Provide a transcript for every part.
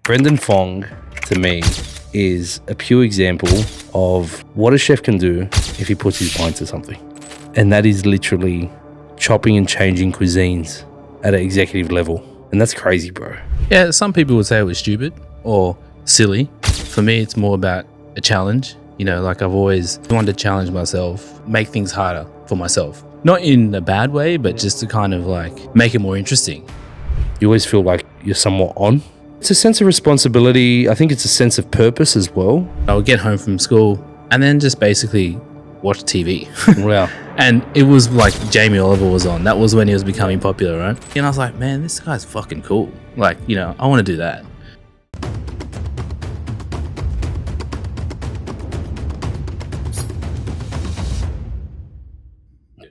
Brendan Fong, to me, is a pure example of what a chef can do if he puts his mind to something. And that is literally chopping and changing cuisines at an executive level. And that's crazy, bro. Yeah, some people would say it was stupid or silly. For me, it's more about a challenge. You know, like I've always wanted to challenge myself, make things harder for myself. Not in a bad way, but just to kind of like make it more interesting. You always feel like you're somewhat on. It's a sense of responsibility. I think it's a sense of purpose as well. I would get home from school and then just basically watch TV. Wow. And it was like Jamie Oliver was on. That was when he was becoming popular, right? And I was like, man, this guy's fucking cool. Like, you know, I want to do that.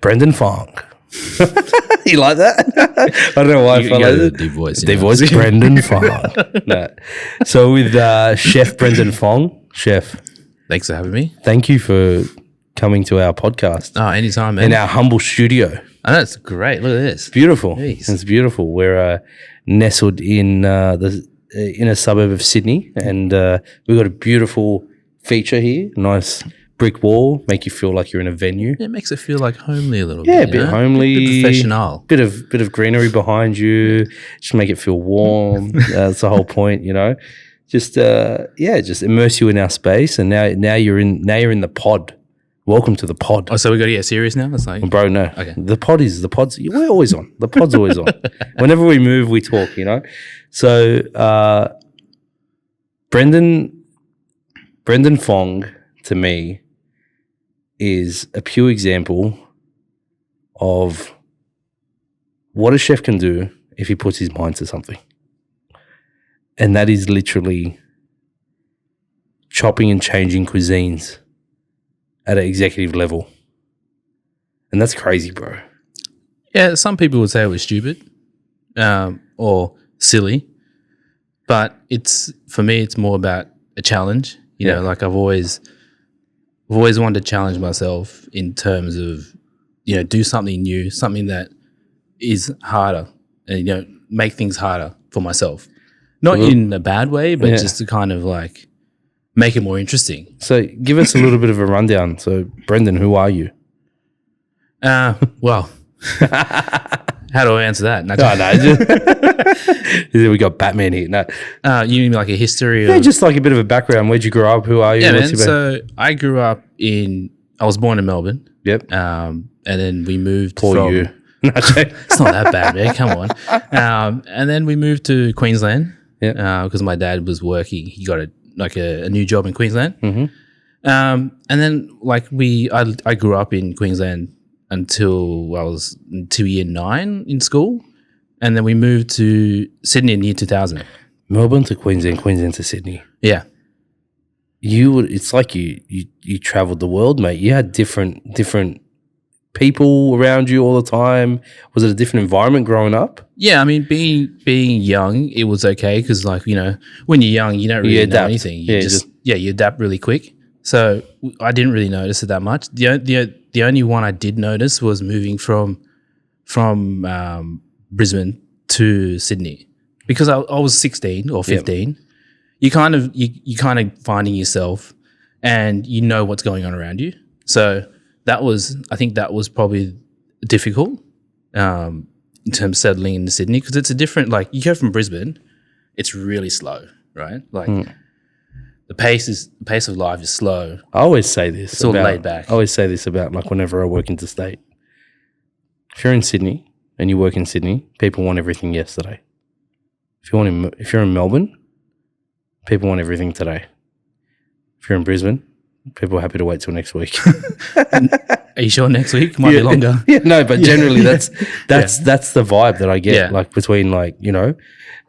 Brendan Fong. You like that? I don't know why I felt like that. Deep voice. Deep voice, Brendan Fong. No. So with Chef Brendan Fong, Chef, Thanks for having me. thank you for coming to our podcast Oh, anytime, man. in our humble studio. Oh, that's great. Look at this. Beautiful. Jeez. It's beautiful. We're nestled in the inner suburb of Sydney, and we've got a beautiful feature here. Nice brick wall, make you feel like you're in a venue. It makes it feel like homely a little Yeah, bit. a bit homely, A bit professional. bit of greenery behind you, just make it feel warm. That's the whole point, you know. Just just immerse you in our space, and now you're in the pod. Welcome to the pod. Oh, so we got to get serious now? It's like, Bro, no. Okay. The pod's we're always on. The pod's always on. Whenever we move, we talk, you know. So Brendan Fong, to me, is a pure example of what a chef can do if he puts his mind to something. And that is literally chopping and changing cuisines at an executive level. And that's crazy, bro. yeah, some people would say it was stupid or silly. But for me, it's more about a challenge. You know, like I've always wanted to challenge myself in terms of, you know, do something new, something that is harder and, you know, make things harder for myself. Not in a bad way, but just to kind of like make it more interesting. So give us a little bit of a rundown. So Brendan, who are you? Well, how do I answer that? No. We got Batman here. No. You mean like a history Yeah, of... just like a bit of a background. Where'd you grow up? Who are you? Yeah, What's man. your So I grew up I was born in Melbourne. Yep. And then we moved Poor you. It's not that bad, man. Come on. And then we moved to Queensland. Yeah. Because my dad was working. He got a new job in Queensland. Mm-hmm. And then like I grew up in Queensland until I was into year 9 in school. And then we moved to Sydney in year 2000. Melbourne to Queensland, Queensland to Sydney. Yeah. It's like you traveled the world, mate. You had different people around you all the time. Was it a different environment growing up? Yeah, I mean, being young, it was okay because, like, you know, when you're young, you don't really know anything. You adapt really quick. So I didn't really notice it that much. The only one I did notice was moving from Brisbane to Sydney because I was 16 or 15. Yep. You kind of finding yourself, and you know what's going on around you. So I think that was probably difficult in terms of settling into Sydney because it's a different, like, you go from Brisbane, it's really slow, right? Like the pace of life is slow. I always say this. It's all laid back. I always say this about, like, whenever I work interstate. If you're in Sydney and you work in Sydney, people want everything yesterday. If you're in Melbourne, people want everything today. If you're in Brisbane, people are happy to wait till next week. Are you sure next week might be longer? Yeah, no, but generally that's the vibe that I get, like, between, like, you know,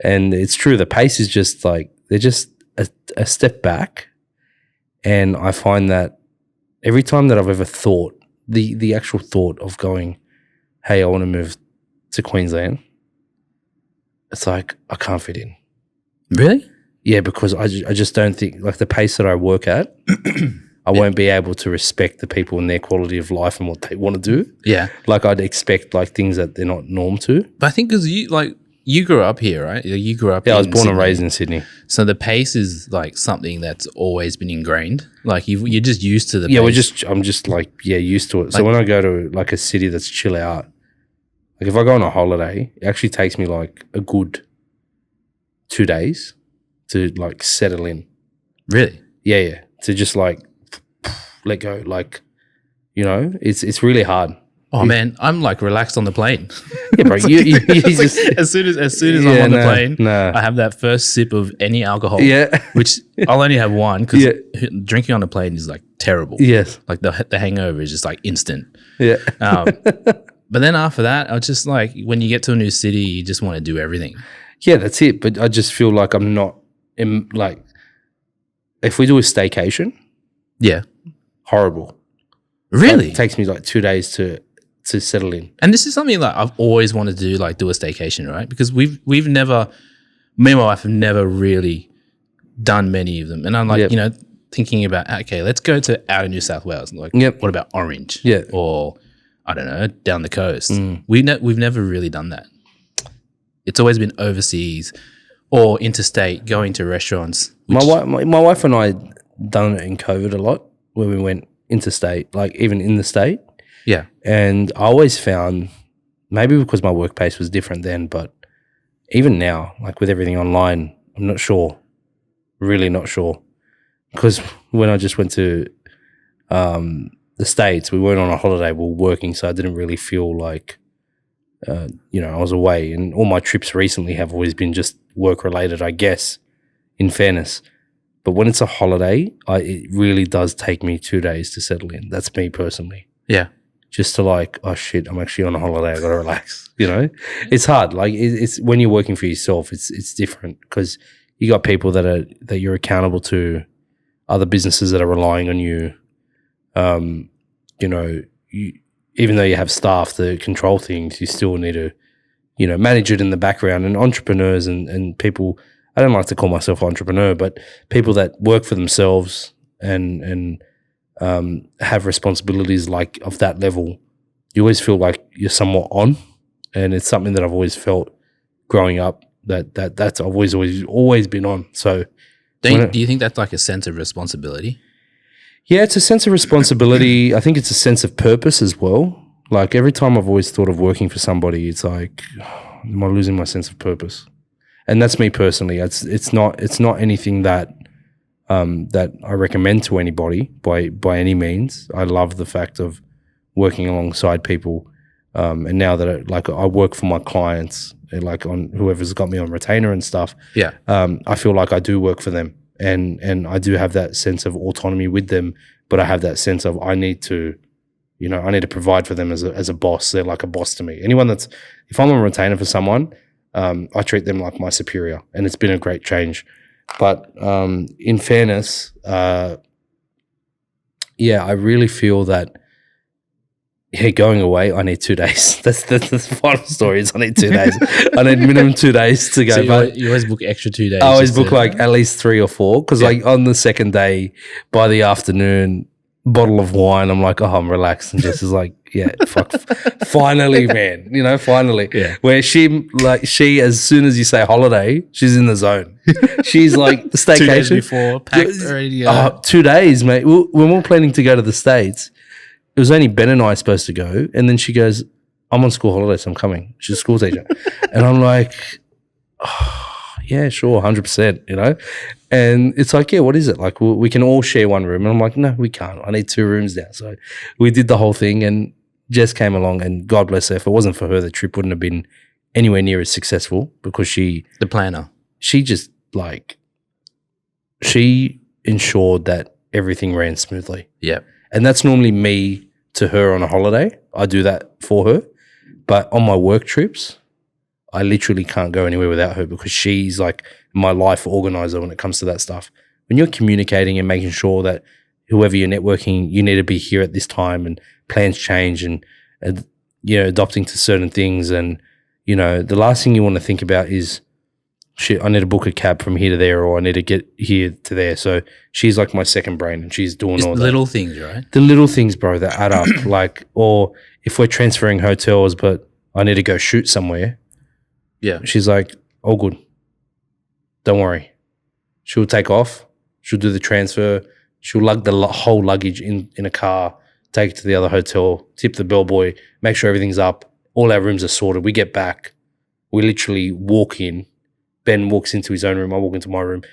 and it's true. The pace is just like, they're just a step back. And I find that every time that I've ever thought, the actual thought of going, hey, I want to move to Queensland, it's like, I can't fit in. Really? Yeah, because I just don't think, like, the pace that I work at, I won't be able to respect the people and their quality of life and what they want to do. Yeah. Like, I'd expect, like, things that they're not norm to. But I think because you grew up here, right? You grew up. Yeah, I was born Sydney. and raised in Sydney. So the pace is like something that's always been ingrained. Like you're just used to the. Yeah, pace. I'm just like used to it. So when I go to like a city that's chill out, like if I go on a holiday, it actually takes me like a good 2 days to like settle in. Really? Yeah. To just like let go, like, you know, it's really hard. Oh man, I'm like relaxed on the plane. Yeah, bro. You just as soon as I'm on the plane, I have that first sip of any alcohol. Yeah, which I'll only have one because drinking on the plane is like terrible. Yes, like the hangover is just like instant. Yeah. But then after that, I was just like, when you get to a new city, you just want to do everything. Yeah, that's it. But I just feel like I'm not in, like, if we do a staycation, horrible. Really? It takes me like 2 days to settle in. And this is something like I've always wanted to do, like do a staycation, right? Because we've never, me and my wife have never really done many of them. And I'm like, you know, thinking about, okay, let's go to out of New South Wales. Like, what about Orange? Yeah. Or I don't know, down the coast. We've never really done that. It's always been overseas or interstate, going to restaurants. My wife and I done it in COVID a lot, where we went interstate, like even in the state. Yeah. And I always found, maybe because my work pace was different then, but even now, like with everything online, I'm not sure, really not sure. Because when I just went to the States, we weren't on a holiday, we were working, so I didn't really feel like, you know, I was away. And all my trips recently have always been just work-related, I guess, in fairness. But when it's a holiday, it really does take me 2 days to settle in. That's me personally. Yeah. Just to like, oh shit, I'm actually on a holiday. I got to relax. You know, it's hard. Like it's when you're working for yourself, it's different because you got people that you're accountable to, other businesses that are relying on you. You know, even though you have staff to control things, you still need to, you know, manage it in the background. And entrepreneurs and people, I don't like to call myself an entrepreneur, but people that work for themselves and have responsibilities like of that level, you always feel like you're somewhat on, and it's something that I've always felt growing up that's I've always been on. So, do you think that's like a sense of responsibility? Yeah, it's a sense of responsibility. I think it's a sense of purpose as well. Like every time I've always thought of working for somebody, it's like, am I losing my sense of purpose? And that's me personally. It's not anything that that I recommend to anybody by any means. I love the fact of working alongside people, and now that I work for my clients, like on whoever's got me on retainer and stuff. Yeah, I feel like I do work for them, and I do have that sense of autonomy with them. But I have that sense of I need to provide for them as a boss. They're like a boss to me. If I'm a retainer for someone, I treat them like my superior, and it's been a great change. But in fairness, I really feel that going away, I need 2 days. That's the final story is I need 2 days. I need minimum 2 days to go. So you always book extra 2 days? I always book like at least 3 or 4 because like on the second day, by the afternoon, bottle of wine, I'm like, oh, I'm relaxed. And Jess is like, yeah, fuck, finally, man, you know, finally. Yeah. Where she, as soon as you say holiday, she's in the zone. She's like, the staycation. 2 days before, packed already. 2 days, mate. When we're planning to go to the States, it was only Ben and I supposed to go. And then she goes, I'm on school holidays, so I'm coming. She's a school teacher. And I'm like, oh, yeah, sure, 100%, you know? And it's like, yeah, what is it? Like, we can all share one room. And I'm like, no, we can't. I need 2 rooms now. So we did the whole thing, and Jess came along, and God bless her. If it wasn't for her, the trip wouldn't have been anywhere near as successful because the planner, she just she ensured that everything ran smoothly. Yeah. And that's normally me to her on a holiday. I do that for her. But on my work trips, I literally can't go anywhere without her because she's like my life organizer when it comes to that stuff. When you're communicating and making sure that whoever you're networking, you need to be here at this time, and plans change, and you know, adopting to certain things. And, you know, the last thing you want to think about is, shit, I need to book a cab from here to there, or I need to get here to there. So she's like my second brain, and she's doing all that. Little things, right? The little things, bro, that add up. Like, or if we're transferring hotels, but I need to go shoot somewhere, Yeah. She's like, all good. Don't worry. She'll take off. She'll do the transfer. She'll lug the whole luggage in a car, take it to the other hotel, tip the bellboy, make sure everything's up. All our rooms are sorted. We get back. We literally walk in. Ben walks into his own room. I walk into my room,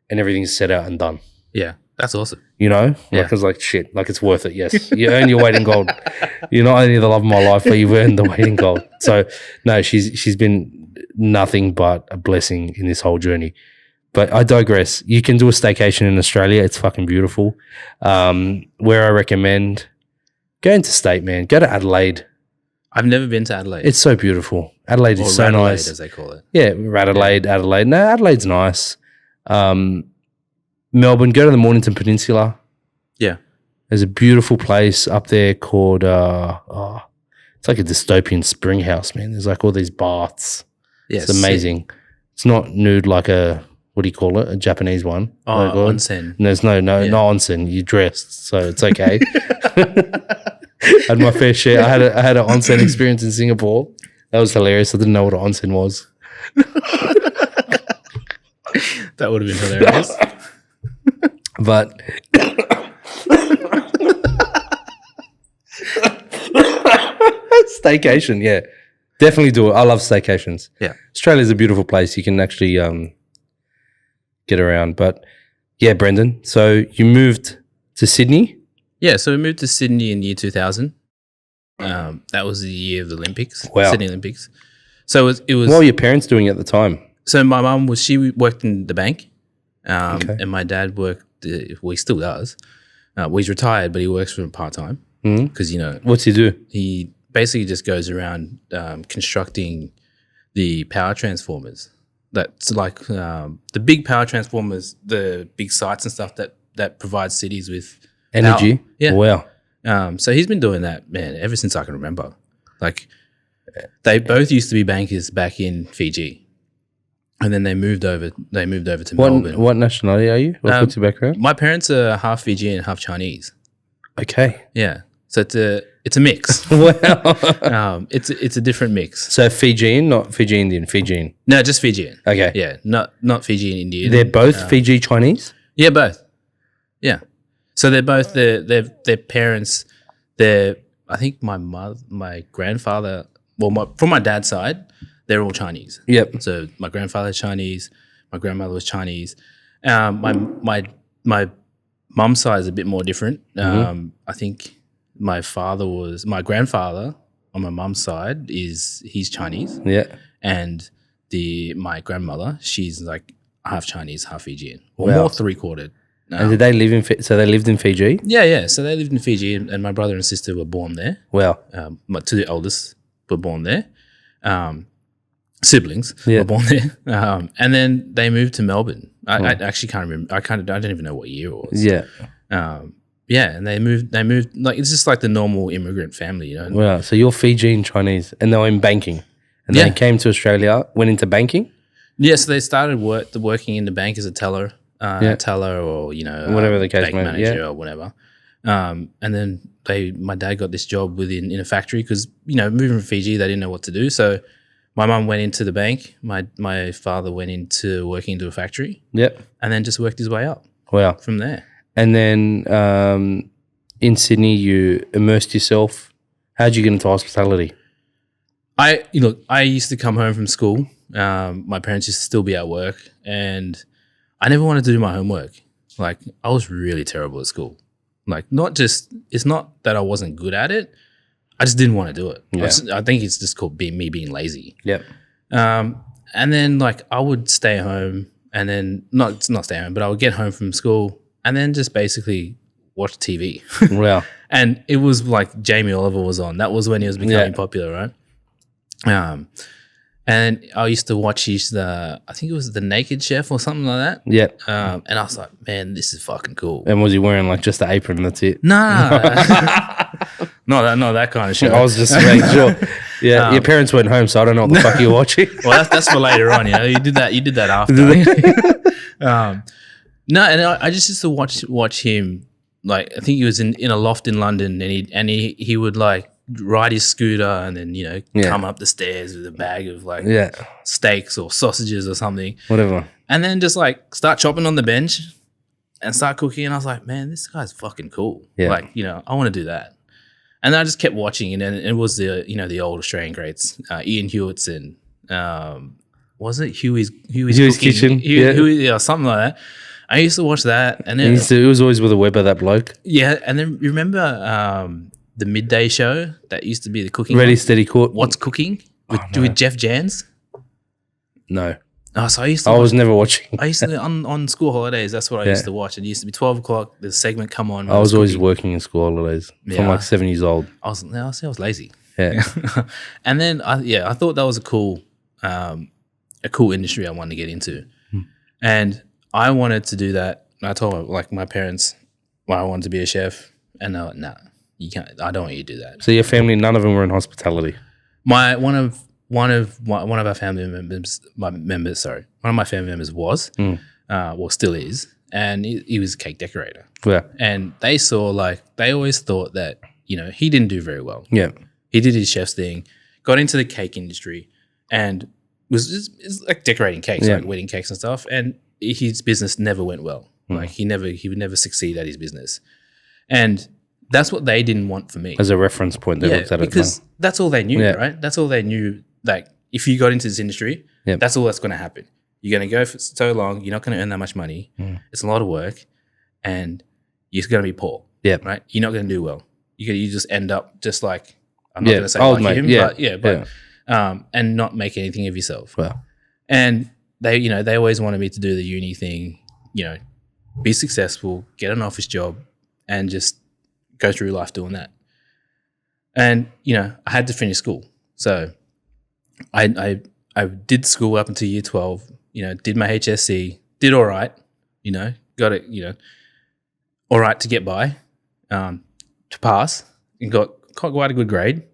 and everything's set out and done. Yeah, that's awesome. You know? Yeah. Like, it's like, shit, like it's worth it, yes. You earn your weight in gold. You're not only the love of my life, but you've earned the weight in gold. So, no, she's been nothing but a blessing in this whole journey. But I digress. You can do a staycation in Australia. It's fucking beautiful. Where I recommend, go interstate, man. Go to Adelaide. I've never been to Adelaide. It's so beautiful. Adelaide is so Radelaide, nice. as they call it. Yeah, Adelaide. No, Adelaide's nice. Melbourne, go to the Mornington Peninsula. Yeah. There's a beautiful place up there called, it's like a dystopian spring house, man. There's like all these baths. Yeah, it's amazing. It's not nude like a, what do you call it? A Japanese one. Oh, onsen. There's no onsen. You're dressed, so it's okay. I had my fair share. I had an onsen experience in Singapore. That was hilarious. I didn't know what an onsen was. That would have been hilarious. But staycation, yeah. Definitely do it. I love staycations. Yeah. Australia's a beautiful place. You can actually get around. But yeah, Brendan, so you moved to Sydney? Yeah, so we moved to Sydney in year 2000. That was the year of the Olympics. Wow. Sydney Olympics. So it was What were your parents doing at the time? So my mum she worked in the bank, Okay. and my dad worked. Well, he still does. Well, he's retired, but he works for him part time Mhm. because What's he do? he basically just goes around constructing the power transformers. That's like the big power transformers, the big sites and stuff that provide cities with Energy? power. Yeah. Wow. So he's been doing that, man, ever since I can remember. Like they both used to be bankers back in Fiji, and then they moved over to Melbourne. What nationality are you? What's your background? My parents are half Fijian and half Chinese. Okay. Yeah, so it's a mix. Wow. It's a different mix. So Fijian, not Fiji Indian, Fijian. No, just Fijian. Okay. Yeah, not Fijian Indian. They're both Fiji Chinese? Yeah, both. Yeah. So they're both their parents. I think my grandfather. Well, from my dad's side, they're all Chinese. Yep. So my grandfather's Chinese, my grandmother was Chinese. My mum's side is a bit more different. I think my grandfather on my mum's side he's Chinese. Yeah. And my grandmother, she's like half Chinese, half Fijian, or Wow. more three-quartered. And did they live in so they lived in Fiji? Yeah. So they lived in Fiji, and my brother and sister were born there. Wow. My two oldest were born there. Siblings Yeah. were born there, and then they moved to Melbourne. I actually can't remember. I don't even know what year it was. Yeah. And they moved. Like it's just like the normal immigrant family, you know. Wow. So you're Fijian Chinese, and they were in banking, and Yeah. they came to Australia, went into banking. Yeah, so they started working in the bank as a teller, or Whatever the case bank may be, manager yeah. or whatever. And then my dad got this job in a factory because moving from Fiji, they didn't know what to do. So my mum went into the bank. My father went into working into a factory. Yep. And then just worked his way up Wow. from there. And then in Sydney, you immersed yourself. How'd you get into hospitality? I used to come home from school. My parents used to still be at work, and I never wanted to do my homework. Like I was really terrible at school. Like it's not that I wasn't good at it. I just didn't want to do it. Yeah. I think it's just called me being lazy. Yep. And then like I would stay home, and then not stay home, but I would get home from school and then just basically watch TV. Wow. And it was like Jamie Oliver was on. That was when he was becoming popular, right? And I used to watch I think it was The Naked Chef or something like that. Yep. And I was like, man, this is fucking cool. And was he wearing like just the apron and that's it? Nah. not that kind of shit. I was just making sure. Yeah, your parents weren't home, so I don't know what the fuck you're watching. Well, that's for later on. You did that after. No, and I just used to watch him. Like I think he was in a loft in London, and he would like ride his scooter and then, come up the stairs with a bag of like steaks or sausages or something. Whatever. And then just like start chopping on the bench and start cooking. And I was like, man, this guy's fucking cool. Yeah. Like, I want to do that. And then I just kept watching, and then it was the old Australian greats, Ian Hewitt's and was it Huey's Kitchen? Huey, something like that. I used to watch that, and then it was always with a Weber, that bloke. Yeah, and then you remember the midday show that used to be the cooking. Ready, Steady, Cook. What's Cooking with Jeff Jans? No. Oh, so I was never watching. I used to on school holidays. That's what I used to watch. It used to be 12 o'clock. The segment come on. I was always working in school holidays from like 7 years old. I was lazy. Yeah. And then I thought that was a cool industry I wanted to get into, and I wanted to do that. I told my parents, I wanted to be a chef, and they're like, "Nah, you can't. I don't want you to do that." So your family, none of them were in hospitality. One of our family members, one of my family members was, still is, and he was a cake decorator. Yeah. And they always thought that, he didn't do very well. Yeah. He did his chef's thing, got into the cake industry, and was like decorating cakes, like wedding cakes and stuff. And his business never went well. Like he would never succeed at his business. And that's what they didn't want for me. As a reference point, they looked at it. Because that's all they knew, right? That's all they knew. Like, if you got into this industry, that's all that's going to happen. You're going to go for so long, you're not going to earn that much money. It's a lot of work, and you're going to be poor. Yeah. Right? You're not going to do well. You just end up just like, I'm not going to say like him, and not make anything of yourself. Well. And they always wanted me to do the uni thing, be successful, get an office job, and just go through life doing that. And, I had to finish school. So I did school up until year 12, did my HSC, did all right, got it, all right to get by, to pass, and got quite a good grade.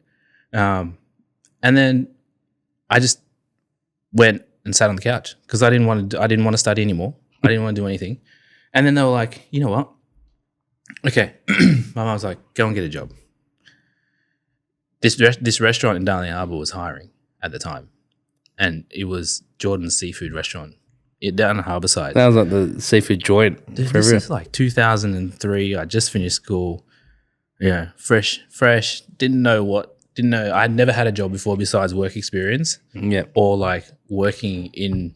And then I just went and sat on the couch because I didn't want to study anymore. I didn't want to do anything. And then they were like, you know what? Okay. My mum was like, go and get a job. This restaurant in Darling Harbour was hiring at the time, and it was Jordan's Seafood Restaurant down the harbour side. That was like the seafood joint. This is like 2003. I just finished school. Yeah, fresh. Didn't know. I'd never had a job before besides work experience. Yeah. Or like working in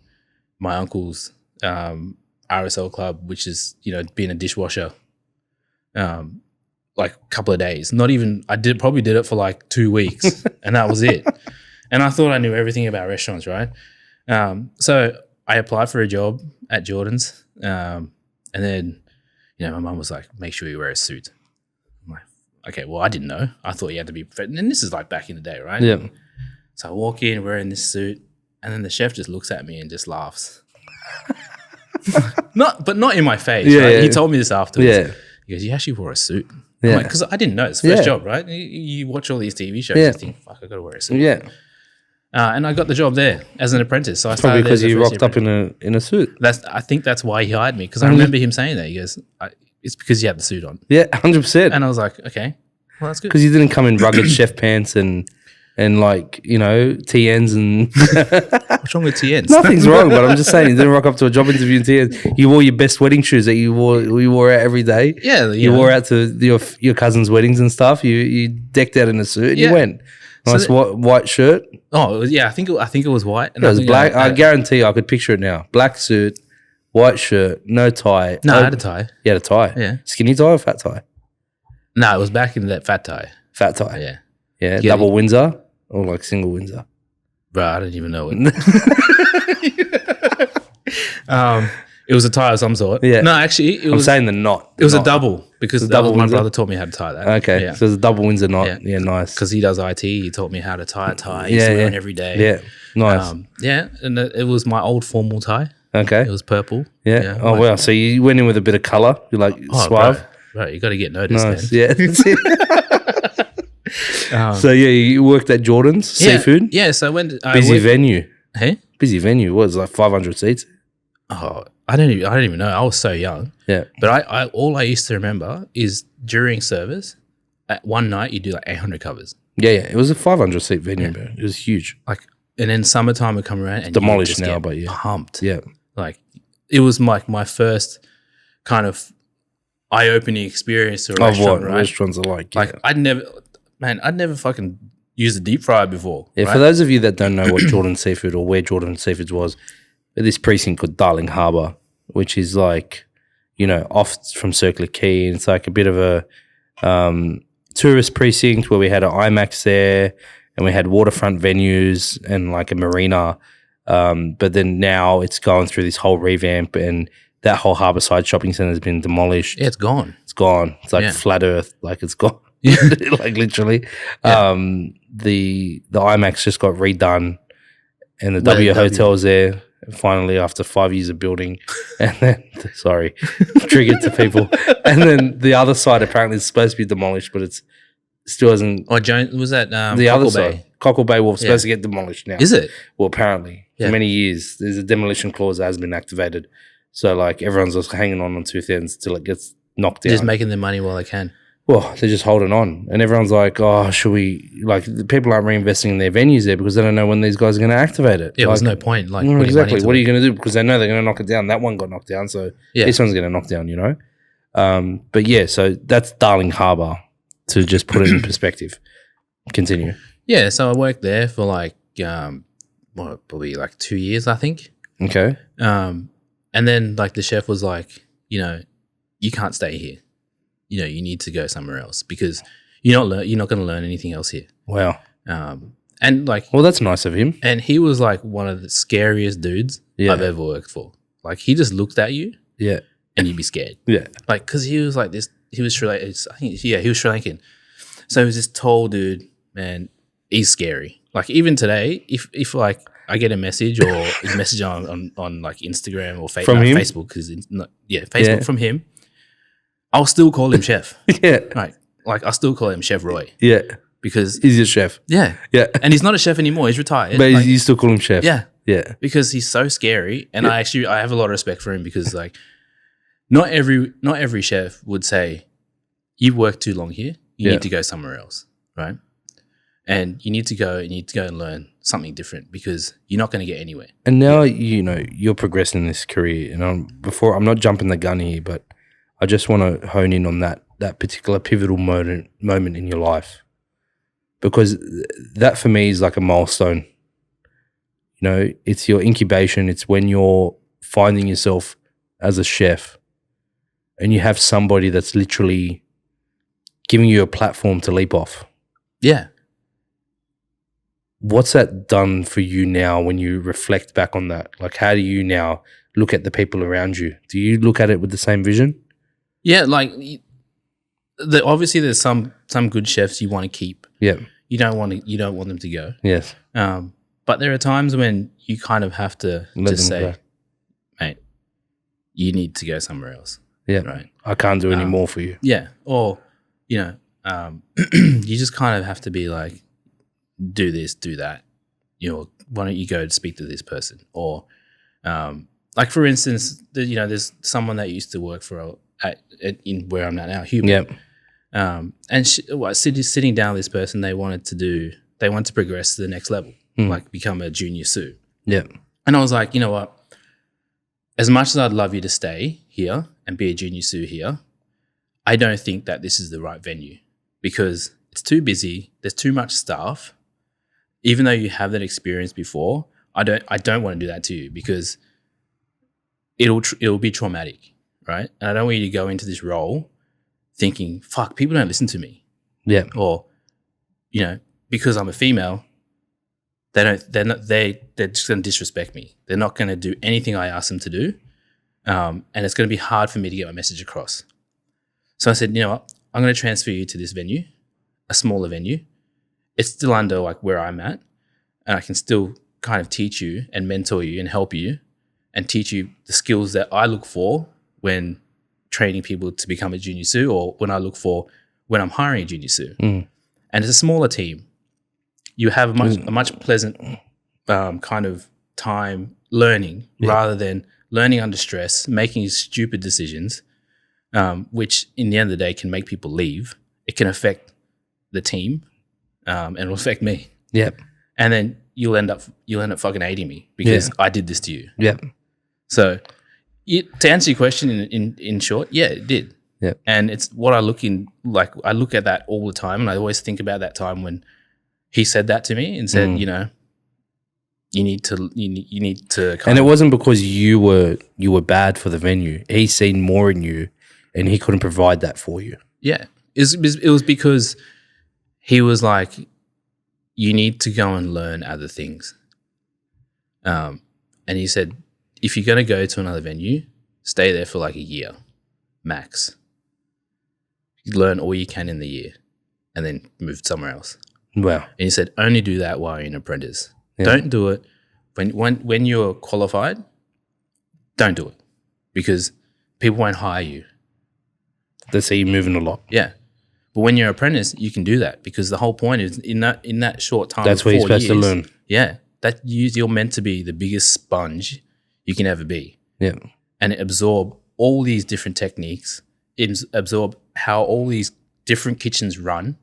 my uncle's RSL club, which is, being a dishwasher. Like a couple of days. Not even, probably did it for like 2 weeks and that was it. And I thought I knew everything about restaurants, right? So I applied for a job at Jordan's. And then, my mum was like, make sure you wear a suit. I'm like, okay, well, I didn't know. I thought you had to be, and this is like back in the day, right? Yeah. So I walk in wearing this suit, and then the chef just looks at me and just laughs. Not in my face, right? Yeah. He told me this afterwards. Yeah. He goes, you actually wore a suit. Yeah. Because I didn't know. It's the first job, right? You watch all these TV shows and think, fuck, I got to wear a suit. Yeah. And I got the job there as an apprentice. So I started probably because you rocked up in a suit. I think that's why he hired me, because I remember him saying that. He goes, it's because you had the suit on. Yeah, 100%. And I was like, okay, well, that's good. Because you didn't come in rugged chef pants and like, TNs and... What's wrong with TNs? Nothing's wrong, but I'm just saying, you didn't rock up to a job interview in TNs. You wore your best wedding shoes that you wore out every day. Yeah. You wore out to your cousin's weddings and stuff. You decked out in a suit and you went. Nice white shirt. Oh, yeah, I think it was white. And it was black. I guarantee you, I could picture it now. Black suit, white shirt, no tie. No, I had a tie. You had a tie? Yeah. Skinny tie or fat tie? No, it was back in that fat tie. Fat tie? Yeah. Yeah, double Windsor or like single Windsor? Bro, I don't even know it. It was a tie of some sort. Yeah. No, actually, I'm saying the knot. It was a double, because my brother taught me how to tie that. Okay, yeah. So it's a double Windsor knot. Yeah, nice. Because he does IT. He taught me how to tie a tie. He used to learn every day. Yeah, nice. And it was my old formal tie. Okay. It was purple. Yeah. Oh, wow. So you went in with a bit of colour. You're like suave. Bro, you got to get noticed, nice. man. Yeah, that's it. So, you worked at Jordan's Seafood? Yeah, so busy venue. Hey? Busy venue. What, it was like 500 seats? Oh, I don't even know. I was so young. Yeah. But all I used to remember is during service, at one night you do like 800 covers. Yeah. It was a 500-seat venue, bro. It was huge. Like, and then summertime would come around and Demolished you now, just but get yeah. pumped. Yeah. Like, it was like my first kind of eye-opening experience to a restaurant, right? Restaurants are like. Yeah. Like, I'd never fucking used a deep fryer before. Yeah, right? for those of you that don't know what Jordan Seafood or where Jordan Seafoods was, this precinct called Darling Harbour, which is like, off from Circular Quay. And it's like a bit of a tourist precinct where we had an IMAX there and we had waterfront venues and like a marina. But then now it's going through this whole revamp and that whole Harbourside shopping centre has been demolished. Yeah, it's gone. It's gone. It's like flat earth, like it's gone. Like literally. Yeah. The IMAX just got redone and the W Hotel's there finally after 5 years of building. And then, sorry, triggered to people. And then the other side apparently is supposed to be demolished, but it's still hasn't. Oh, Jones, was that the Cockle other Bay? side? Cockle Bay Wharf supposed to get demolished now. Is it? Well, apparently. Yeah. For many years, there's a demolition clause that has been activated. So, like, everyone's just hanging on two ends till it gets knocked down. Just making their money while they can. Well, they're just holding on. And everyone's like, oh, should we... Like, the people aren't reinvesting in their venues there because they don't know when these guys are going to activate it. Yeah, like, there's no point. Like, exactly. What are you going to do? Because they know they're going to knock it down. That one got knocked down, so this one's going to knock down, But, yeah, so that's Darling Harbour, to just put it in perspective. Continue. Yeah, so I worked there for like, probably like 2 years, I think. Okay. And then like the chef was like, you can't stay here. You need to go somewhere else because you're not going to learn anything else here. Wow. And like, well, that's nice of him. And he was like one of the scariest dudes I've ever worked for. Like, he just looked at you, and you'd be scared. Yeah, like because he was like this. He was Sri Lankan. I think, he was Sri Lankan. So he was this tall dude, man. He's scary. Like, even today, if like I get a message or a message on like Instagram or Facebook, because Facebook from him, I'll still call him chef. Right. Like, I'll still call him Chef Roy. Yeah. Because he's your chef. Yeah. Yeah. And he's not a chef anymore. He's retired. But you still call him chef. Yeah. Yeah. Because he's so scary. And I have a lot of respect for him because like not every chef would say, you've worked too long here. You need to go somewhere else. Right. And you need to go and learn something different because you're not going to get anywhere. And now you're progressing in this career. And I'm not jumping the gun here, but I just want to hone in on that particular pivotal moment in your life, because that for me is like a milestone. It's your incubation. It's when you're finding yourself as a chef and you have somebody that's literally giving you a platform to leap off. Yeah. What's that done for you now when you reflect back on that? Like, how do you now look at the people around you? Do you look at it with the same vision? Yeah, like obviously there's some good chefs you want to keep. Yeah. You don't want them to go. Yes. But there are times when you kind of have to just say, mate, you need to go somewhere else. Yeah. Right. I can't do any more for you. Yeah. Or, you just kind of have to be like, do this, do that. Why don't you go to speak to this person? Or like, for instance, there's someone that used to work for in where I'm at now, Human. Yep. And sitting down with this person, they wanted to progress to the next level, like become a junior sous. Yeah. And I was like, you know what? As much as I'd love you to stay here and be a junior sous here, I don't think that this is the right venue because it's too busy. There's too much staff. Even though you have that experience before, I don't want to do that to you because it'll be traumatic. Right. And I don't want you to go into this role thinking, fuck, people don't listen to me. Yeah. Or, because I'm a female, they're just going to disrespect me. They're not going to do anything I ask them to do. And it's going to be hard for me to get my message across. So I said, you know what? I'm going to transfer you to this venue, a smaller venue. It's still under like where I'm at. And I can still kind of teach you and mentor you and help you and teach you the skills that I look for when training people to become a junior sous, or when I'm hiring a junior sous. And it's a smaller team. You have a much pleasant kind of time learning rather than learning under stress, making stupid decisions, which in the end of the day can make people leave. It can affect the team and it'll affect me. Yep. And then you'll end up fucking hating me because I did this to you. Yep. So to answer your question in short, yeah, it did. Yep. And it's what I look at that all the time, and I always think about that time when he said that to me and said, you know, you need to and it wasn't because you were bad for the venue. He's seen more in you and he couldn't provide that for you. Yeah. It was because he was like, you need to go and learn other things. And he said, if you're going to go to another venue, stay there for like a year max. Learn all you can in the year and then move somewhere else. Wow. And he said, only do that while you're an apprentice. Yeah. Don't do it when you're qualified. Don't do it because people won't hire you. They see you moving a lot. Yeah. But when you're an apprentice, you can do that because the whole point is in that short time. That's where you're supposed to learn. Yeah. You're meant to be the biggest sponge you can ever be. Yeah. And absorb all these different techniques, absorb how all these different kitchens run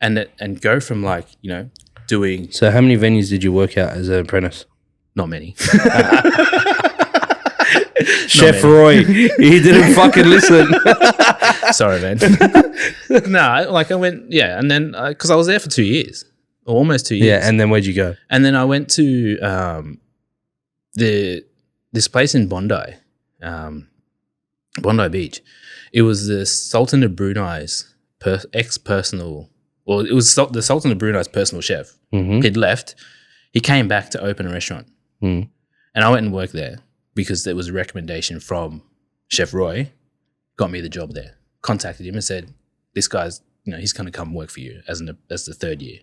and go from like, you know, doing. So how many venues did you work out as an apprentice? Not many. Chef Roy, he didn't fucking listen. Sorry, man. No, like I went, and then because I was there for 2 years, or almost 2 years. Yeah, and then where'd you go? And then I went to this place in Bondi, Bondi Beach. It was the Sultan of Brunei's ex-personal, well, it was the Sultan of Brunei's personal chef. Mm-hmm. He'd left. He came back to open a restaurant. Mm. And I went and worked there because there was a recommendation from Chef Roy, got me the job there. Contacted him and said, this guy's, you know, he's going to come work for you as the third year.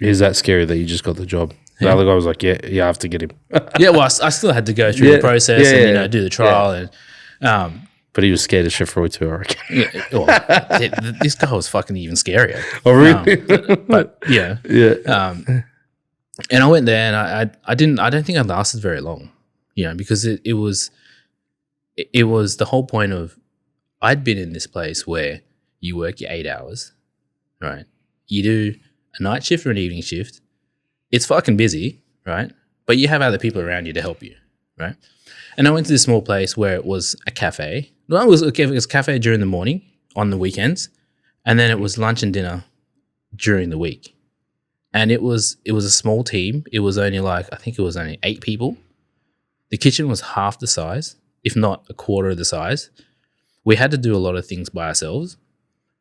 Is that scary that you just got the job? The other guy was like, yeah, I have to get him. Yeah, well, I still had to go through the process and, you know, do the trial. And but he was scared of Chef Roy too, I reckon. Yeah, well, this guy was fucking even scarier. Oh, really? But yeah. Yeah. And I went there and I don't think I lasted very long, you know, because it was the whole point of, I'd been in this place where you work your 8 hours, right? You do a night shift or an evening shift. It's fucking busy, right? But you have other people around you to help you, right? And I went to this small place where it was a cafe. Well, it was a cafe during the morning on the weekends, and then it was lunch and dinner during the week. And it was a small team. It was only I think it was only 8 people. The kitchen was half the size, if not a quarter of the size. We had to do a lot of things by ourselves.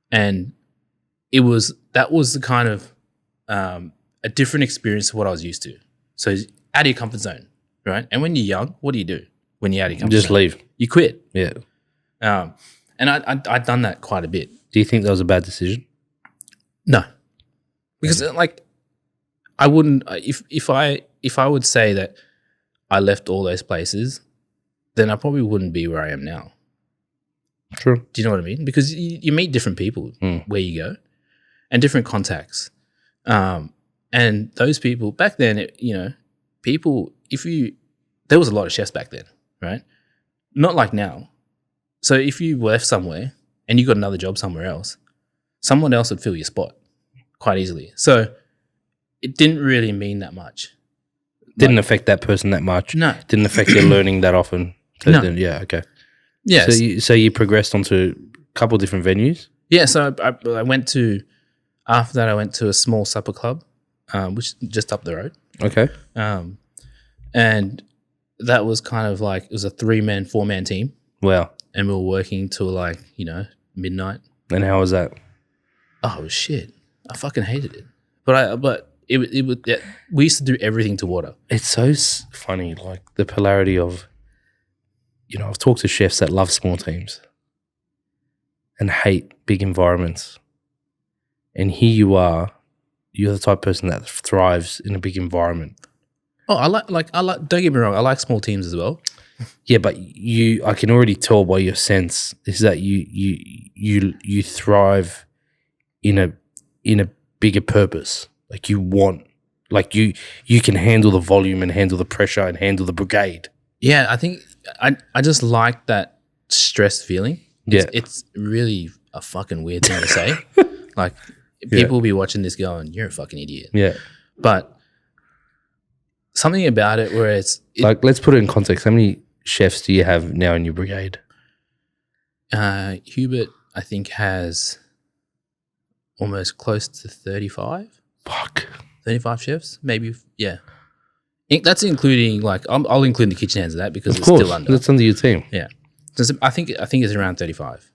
And that was the kind of a different experience to what I was used to. So out of your comfort zone, right? And when you're young, what do you do when you're out of your comfort zone? Just leave. You quit. Yeah. And I'd done that quite a bit. Do you think that was a bad decision? No. Because I wouldn't, if I would say that I left all those places, then I probably wouldn't be where I am now. True. Do you know what I mean? Because you meet different people where you go and different contacts. And those people back then, there was a lot of chefs back then, right? Not like now. So if you left somewhere and you got another job somewhere else, someone else would fill your spot quite easily. So it didn't really mean that much. Didn't affect that person that much. No. Didn't affect your learning that often. So no. Yeah, okay. Yeah. So you progressed onto a couple different venues? Yeah, so I went to, after that I went to a small supper club, which is just up the road. Okay. And that was kind of like, it was a 3-man, 4-man team. Wow. And we were working till midnight. And how was that? Oh, it was shit. I fucking hated it. But we used to do everything to water. It's so funny, like the polarity of, I've talked to chefs that love small teams and hate big environments. And here you're the type of person that thrives in a big environment. Oh, I like, don't get me wrong, I like small teams as well. Yeah, but I can already tell by your sense is that you thrive in a bigger purpose. Like you want, like you can handle the volume and handle the pressure and handle the brigade. Yeah, I think I just like that stressed feeling. Yeah. It's really a fucking weird thing to say. Like people will be watching this going, "You're a fucking idiot." Yeah. But something about it where like, let's put it in context. How many chefs do you have now in your brigade? Hubert, I think, has almost close to 35. Fuck. 35 chefs, maybe. Yeah. That's including, like, I'll include the kitchen hands in that because Of it's course, still under. that's under your team. Yeah. I think it's around 35.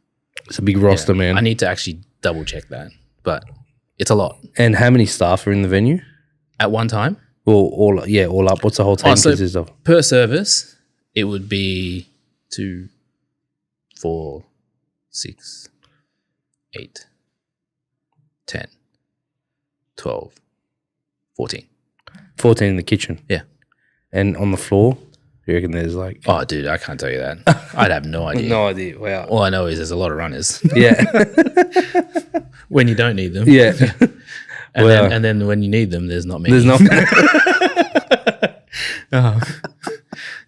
It's a big roster, man. I need to actually double check that, but it's a lot. And how many staff are in the venue? At one time? Well, all up. What's the whole team consist of? Per service, it would be 2, 4, 6, 8, 10, 12, 14. 14 in the kitchen. Yeah. And on the floor, you reckon there's like... Oh, dude, I can't tell you that. I'd have no idea. No idea. Wow. All I know is there's a lot of runners. Yeah. When you don't need them. Yeah. And then when you need them, there's not many. There's not...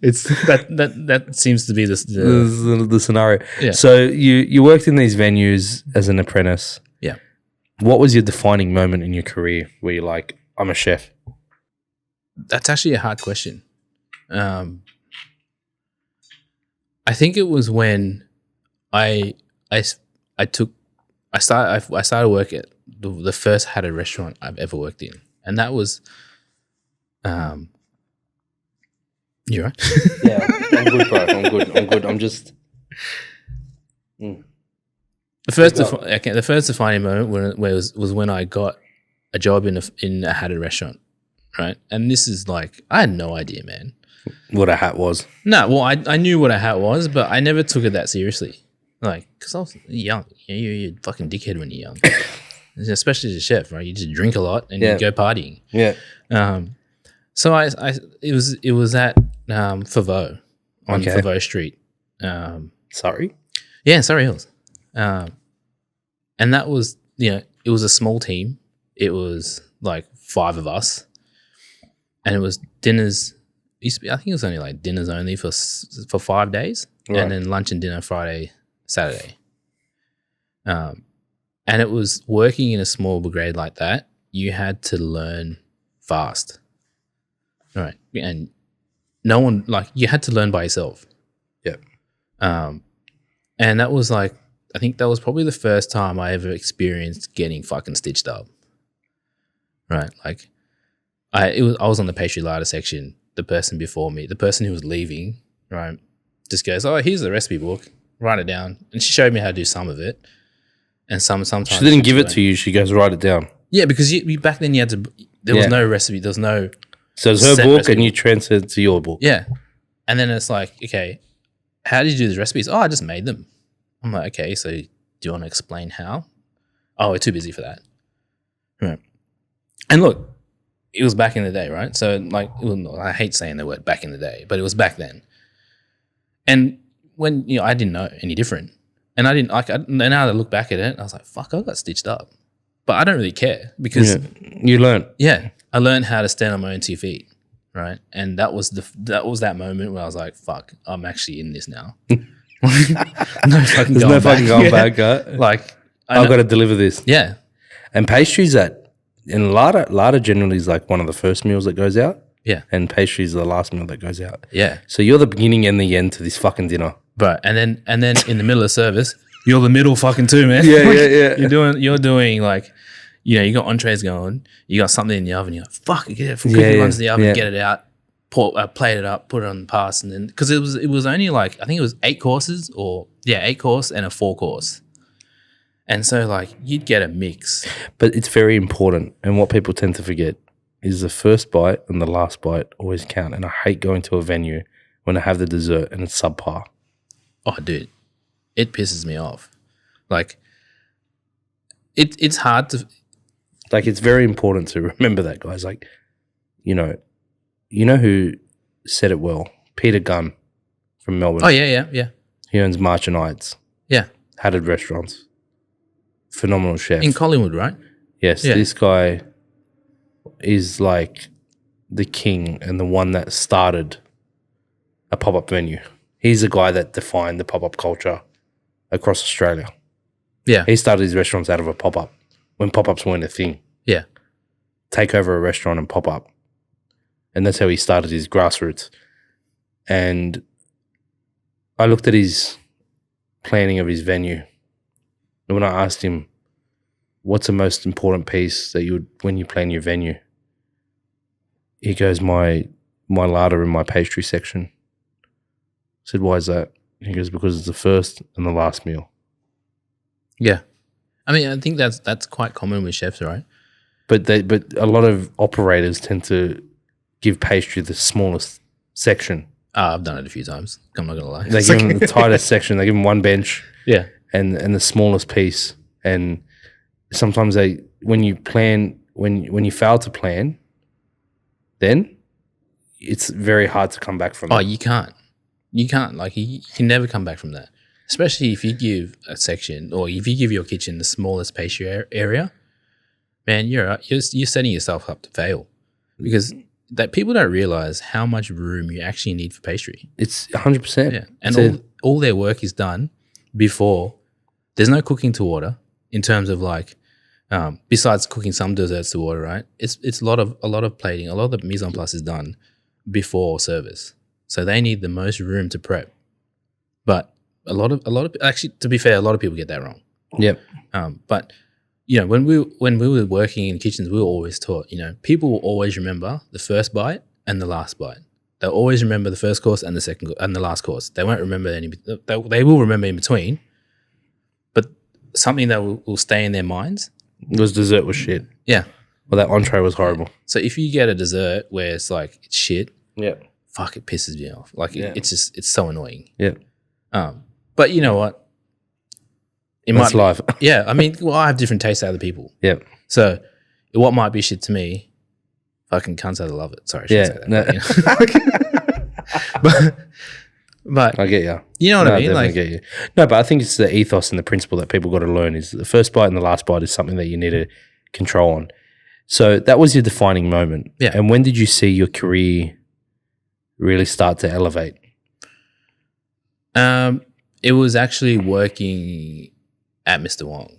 It's that seems to be the scenario. Yeah. So you worked in these venues as an apprentice. Yeah. What was your defining moment in your career where you're like, I'm a chef? That's actually a hard question. I think it was when I started work at the first Hatter restaurant I've ever worked in, and that was, you right? Yeah, I'm good, bro. I'm good. I'm just. The first defining moment was when I got a job in a Hatter restaurant, right? And this is like, I had no idea, man, what a hat was. No, well, I knew what a hat was, but I never took it that seriously. Like, because I was young. You're a fucking dickhead when you're young. Especially as a chef, right? You just drink a lot and you go partying. Yeah. So it was at Favo on Favo Street. Surrey? Yeah, Surrey Hills. And that was, it was a small team. It was like 5 of us. And it was dinners. I think it was only like dinners only for 5 days. Right. And then lunch and dinner Friday, Saturday. And it was working in a small brigade like that. You had to learn fast. Right. And no one, like, you had to learn by yourself. Yeah. And that was like, I think that was probably the first time I ever experienced getting fucking stitched up. Right. Like, I was on the pastry larder section. The person before me, the person who was leaving, right, just goes, "Oh, here's the recipe book. Write it down." And she showed me how to do some of it, and sometimes she didn't give it to you. She goes, "Write it down." Yeah, because you back then you had to. There was no recipe. There was no. So it's her book, and you transferred to your book. Yeah, and then it's like, okay, how did you do these recipes? Oh, I just made them. I'm like, okay, so do you want to explain how? Oh, we're too busy for that. Right. And look, it was back in the day, right? So, like, I hate saying the word back in the day, but it was back then. And when, I didn't know any different. And I didn't, like, now that I look back at it, I was like, fuck, I got stitched up. But I don't really care because. Yeah. You learn. Yeah. I learned how to stand on my own 2 feet, right? And that was that moment where I was like, fuck, I'm actually in this now. There's no fucking going back. Like, I've got to deliver this. Yeah. And pastries and larder generally is like one of the first meals that goes out. Yeah. And pastries are the last meal that goes out. Yeah. So you're the beginning and the end to this fucking dinner. Right. And then in the middle of service, you're the middle fucking too, man. Yeah, yeah. You're doing like, you got entrees going, you got something in the oven, you're like, fuck, get it, quickly runs to the oven, get it out, plate it up, put it on the pass, and then, because it was only like, I think it was 8 courses 8 course and a 4 course. And so, like, you'd get a mix. But it's very important. And what people tend to forget is the first bite and the last bite always count. And I hate going to a venue when I have the dessert and it's subpar. Oh, dude. It pisses me off. Like, it's hard to... Like, it's very important to remember that, guys. Like, you know who said it well? Peter Gunn from Melbourne. Oh, yeah. He owns March and Ides. Yeah. Hatted restaurants. Phenomenal chef. In Collingwood, right? Yes, This guy is like the king and the one that started a pop-up venue. He's the guy that defined the pop-up culture across Australia. Yeah. He started his restaurants out of a pop-up. when pop-ups weren't a thing. Yeah. Take over a restaurant and pop up. And that's how he started his grassroots. And I looked at his planning of his venue. And when I asked him, what's the most important piece that you would, when you plan your venue? He goes, my larder in my pastry section. I said, why is that? He goes, because it's the first and the last meal. Yeah. I mean, I think that's quite common with chefs, right? But a lot of operators tend to give pastry the smallest section. I've done it a few times. I'm not going to lie. They give them the tightest section. They give them one bench. Yeah. And the smallest piece. And sometimes when you fail to plan, then it's very hard to come back from that. Oh, you can't. You can't. Like, you can never come back from that. Especially if you give a section or if you give your kitchen the smallest pastry area, man, you're setting yourself up to fail because that people don't realize how much room you actually need for pastry. It's 100%. Yeah. And all their work is done before. There's no cooking to order in terms of like, besides cooking some desserts to order, right? It's a lot of plating. A lot of the mise en place is done before service. So they need the most room to prep. But a lot of actually, to be fair, a lot of people get that wrong. Yep. But you know, when we were working in kitchens, we were always taught, you know, people will always remember the first bite and the last bite. They'll always remember the first course and the second and the last course. They won't remember any. They will remember in between. But something that will stay in their minds was dessert was shit. Yeah. Well, that entree was horrible. So if you get a dessert where it's like it's shit, yeah, fuck, it pisses me off. Like it's so annoying. Yeah. But you know what? That's life. Yeah, I mean, well, I have different tastes to other people. Yeah. So what might be shit to me, fucking cunts out love it. Sorry, I shouldn't say that. No. But I get you. You know what I mean? I get you. No, but I think it's the ethos and the principle that people got to learn is the first bite and the last bite is something that you need to control on. So that was your defining moment. Yeah. And when did you see your career really start to elevate? It was actually working at Mr. Wong,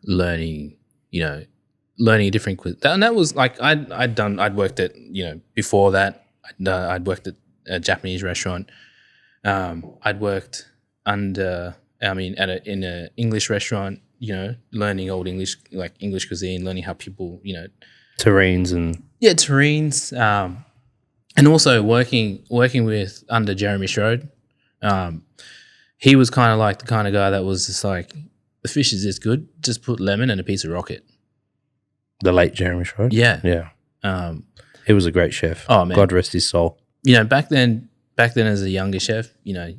learning different and that was like I'd worked at, you know, before that I'd worked at a Japanese restaurant. I'd worked in an English restaurant, you know, learning old English, like English cuisine, learning how people, you know, terrines. And also working with under Jeremy Strode. He was kind of like the kind of guy that was just like, the fish is this good, just put lemon and a piece of rocket. The late Jeremy Strode? Yeah. Yeah. He was a great chef. Oh, man. God rest his soul. You know, back then as a younger chef, you know,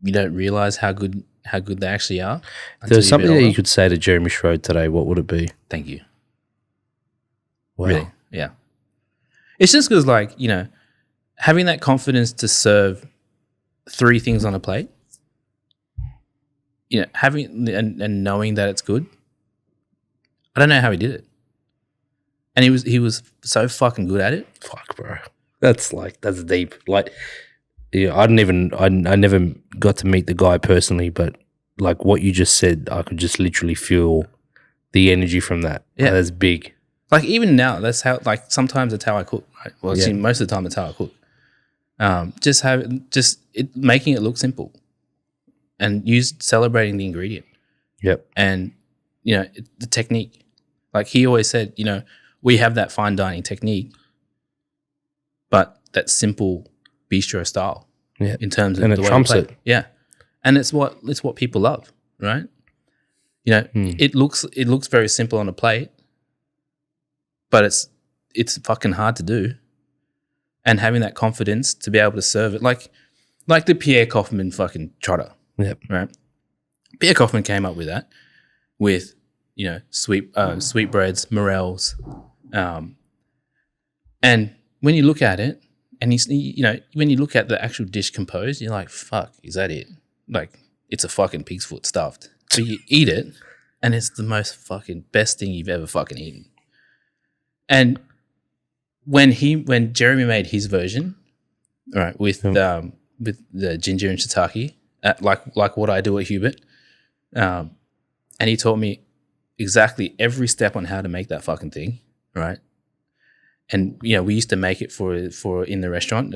you don't realize how good they actually are. If there's something that you could say to Jeremy Strode today, what would it be? Thank you. Wow. Really? Yeah. It's just because, like, you know, having that confidence to serve 3 things on a plate, you know, having and knowing that it's good. I don't know how he did it, and he was so fucking good at it. Fuck, bro, that's deep. Like, yeah, I never got to meet the guy personally, but like what you just said, I could just literally feel the energy from that. Yeah, that's big. Like even now, that's how. Like sometimes that's how I cook. Right? Well, yeah. Most of the time, that's how I cook. Making it look simple, and celebrating the ingredient. Yep. And you know the technique. Like he always said, you know, we have that fine dining technique, but that simple bistro style. Yeah. In terms of and the it way trumps it. Yeah. And it's what people love, right? You know, it looks very simple on a plate, but it's fucking hard to do. And having that confidence to be able to serve it, like the Pierre Kaufman fucking trotter. Yep. Right. Pierre Kaufman came up with that, with, you know, sweetbreads, morels, and when you look at it, and when you look at the actual dish composed, you're like, fuck, is that it? Like, it's a fucking pig's foot stuffed. So you eat it, and it's the most fucking best thing you've ever fucking eaten. And when Jeremy made his version, right, with the ginger and shiitake, like what I do at Hubert, And he taught me exactly every step on how to make that fucking thing, right? And, we used to make it for in the restaurant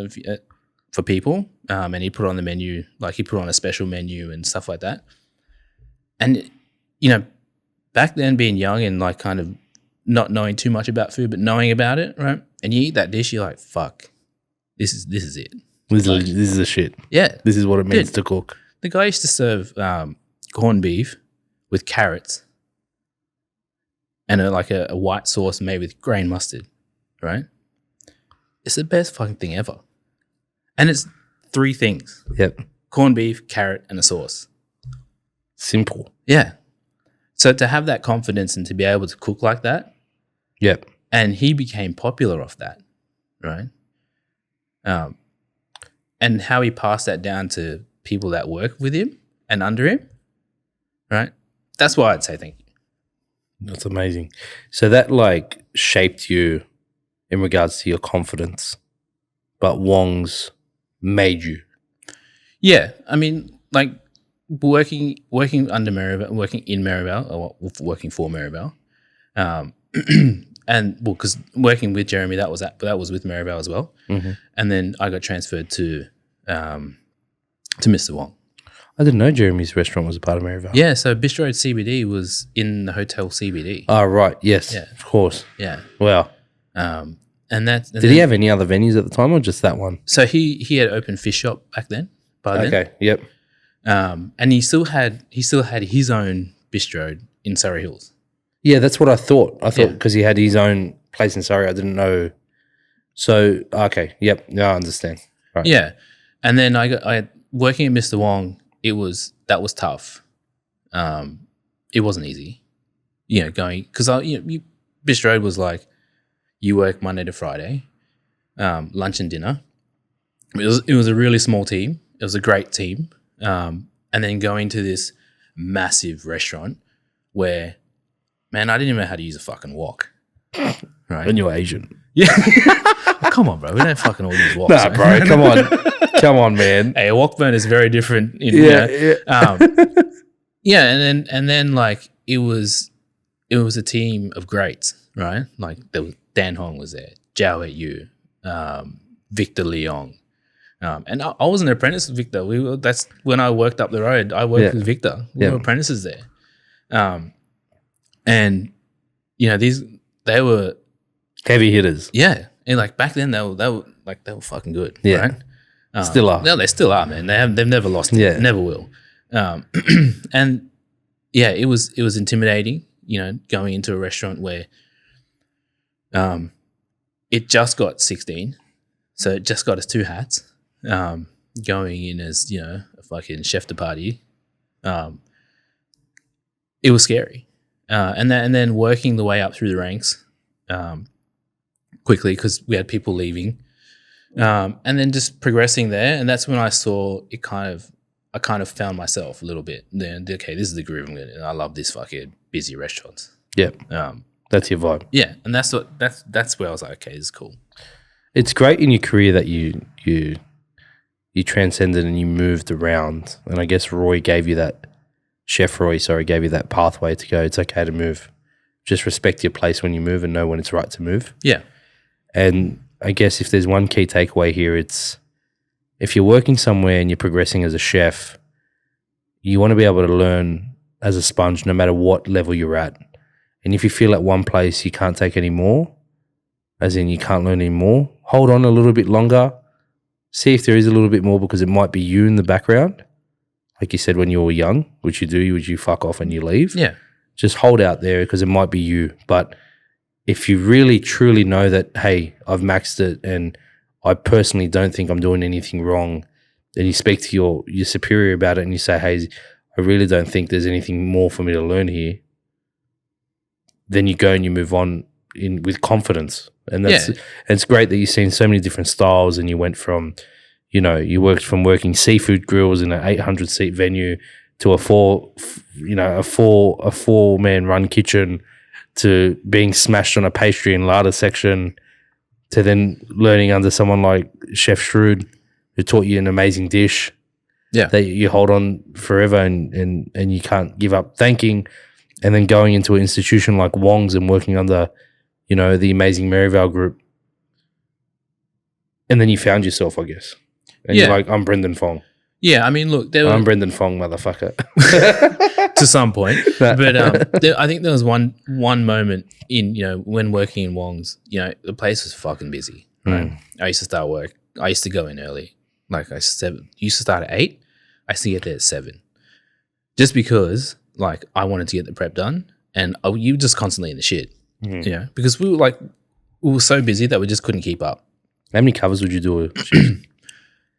for people. And he put on the menu, like he put on a special menu and stuff like that. And, back then being young and like kind of not knowing too much about food, but knowing about it, right? And you eat that dish, you're like, fuck, this is it. This is the shit. Yeah. This is what it means to cook. The guy used to serve corned beef with carrots and a white sauce made with grain mustard, right? It's the best fucking thing ever. And it's 3 things. Yep. Corned beef, carrot, and a sauce. Simple. Yeah. So to have that confidence and to be able to cook like that. Yep. And he became popular off that, right? And how he passed that down to people that work with him and under him, right? That's why I'd say thank you. That's amazing. So that like shaped you in regards to your confidence, but Wong's made you. Yeah. I mean, like working under Merivale, working in Merivale, or working for Merivale, and because working with Jeremy, that was with Merivale as well. Mm-hmm. And then I got transferred to Mr. Wong. I didn't know Jeremy's restaurant was a part of Merivale. Yeah, so Bistro CBD was in the hotel CBD. Oh, right. Yes, Yeah. of course. Yeah. Wow. Did he have any other venues at the time or just that one? So he had opened fish shop back then. Okay. Yep. And he still had his own bistro in Surrey Hills. Yeah, that's what I thought. I thought because he had his own place in Surrey, I didn't know. So okay, yep, now I understand. Right. Yeah, and then I working at Mr. Wong. That was tough. It wasn't easy, going because bistro was like you work Monday to Friday, lunch and dinner. It was a really small team. It was a great team, and then going to this massive restaurant where, man, I didn't even know how to use a fucking wok. Right? And you're Asian. Yeah. Oh, come on, bro. We don't fucking all use woks. Nah, bro. Come on. Come on, man. Hey, a wok burn is very different. Yeah. Yeah. And then like it was a team of greats, right? Like there was Dan Hong was there, Zhao Yu, Victor Leong. And I was an apprentice with Victor. That's when I worked up the road. I worked with Victor. We were apprentices there. And they were heavy hitters. Yeah. And like back then they were fucking good. Yeah. Right? Still are. No, they still are, man. They've never lost it. Yeah. Never will. And yeah, it was intimidating, going into a restaurant where it just got 16. So it just got us 2 hats. Going in as, a fucking chef de partie. It was scary. And then working the way up through the ranks quickly because we had people leaving. And then just progressing there. And that's when I saw it I kind of found myself a little bit. Then, okay, this is the groove I'm in. I love this fucking busy restaurants. Yeah. That's your vibe. Yeah. And that's where I was like, okay, this is cool. It's great in your career that you transcended and you moved around. And I guess Chef Roy gave you that pathway to go, it's okay to move. Just respect your place when you move and know when it's right to move. Yeah. And I guess if there's one key takeaway here, it's if you're working somewhere and you're progressing as a chef, you want to be able to learn as a sponge no matter what level you're at. And if you feel at one place you can't take any more, as in you can't learn any more, hold on a little bit longer, see if there is a little bit more because it might be you in the background. Like you said, when you were young, which you fuck off and you leave. Yeah. Just hold out there because it might be you. But if you really, truly know that, hey, I've maxed it and I personally don't think I'm doing anything wrong, then you speak to your superior about it and you say, hey, I really don't think there's anything more for me to learn here. Then you go and you move on with confidence. And it's great that you've seen so many different styles and you went from, you worked from working seafood grills in an 800-seat venue to a 4-man run kitchen to being smashed on a pastry and larder section to then learning under someone like Chef Shrewd who taught you an amazing dish that you hold on forever and you can't give up thanking. and then going into an institution like Wong's and working under, you know, the amazing Merivale group. And then you found yourself, I guess. And you're like, I'm Brendan Fong. Yeah, I mean, look, I'm Brendan Fong, motherfucker. To some point. But I think there was one moment in, you know, when working in Wong's, you know, the place was fucking busy. Right? I used to start work. I used to go in early. Like I used to start at 8. I used to get there at 7. Just because, like, I wanted to get the prep done, and you were just constantly in the shit. You know, because we were so busy that we just couldn't keep up. How many covers would you do?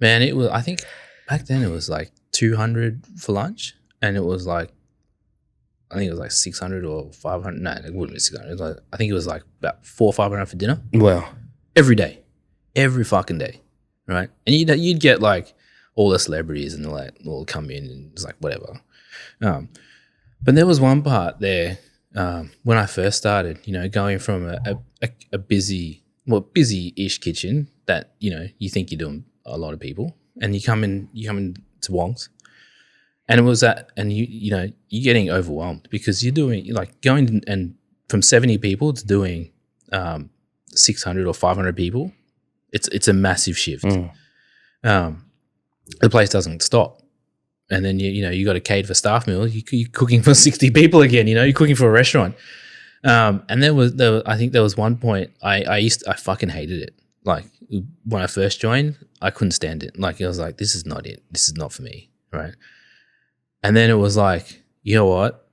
Man, it was, I think back then it was like 200 for lunch, and it was like, I think it was like 600 or 500. No, it wouldn't be 600. It was like, I think it was like about 400 or 500 for dinner. Wow. Every day. Every fucking day. Right? And you'd get like all the celebrities and all come in and it's like whatever. But there was one part there when I first started, you know, going from a busy-ish kitchen that, you know, you think you're doing a lot of people, and you come in to Wong's, and it was that, and you know, you're getting overwhelmed because you're doing, like, going and from 70 people to doing 600 or 500 people. It's a massive shift. The place doesn't stop. And then you got to cater for staff meals. You're cooking for 60 people again. You know, you're cooking for a restaurant. And I think there was one point I fucking hated it. Like when I first joined, I couldn't stand it. Like I was like, this is not it. This is not for me, right? And then it was like, you know what?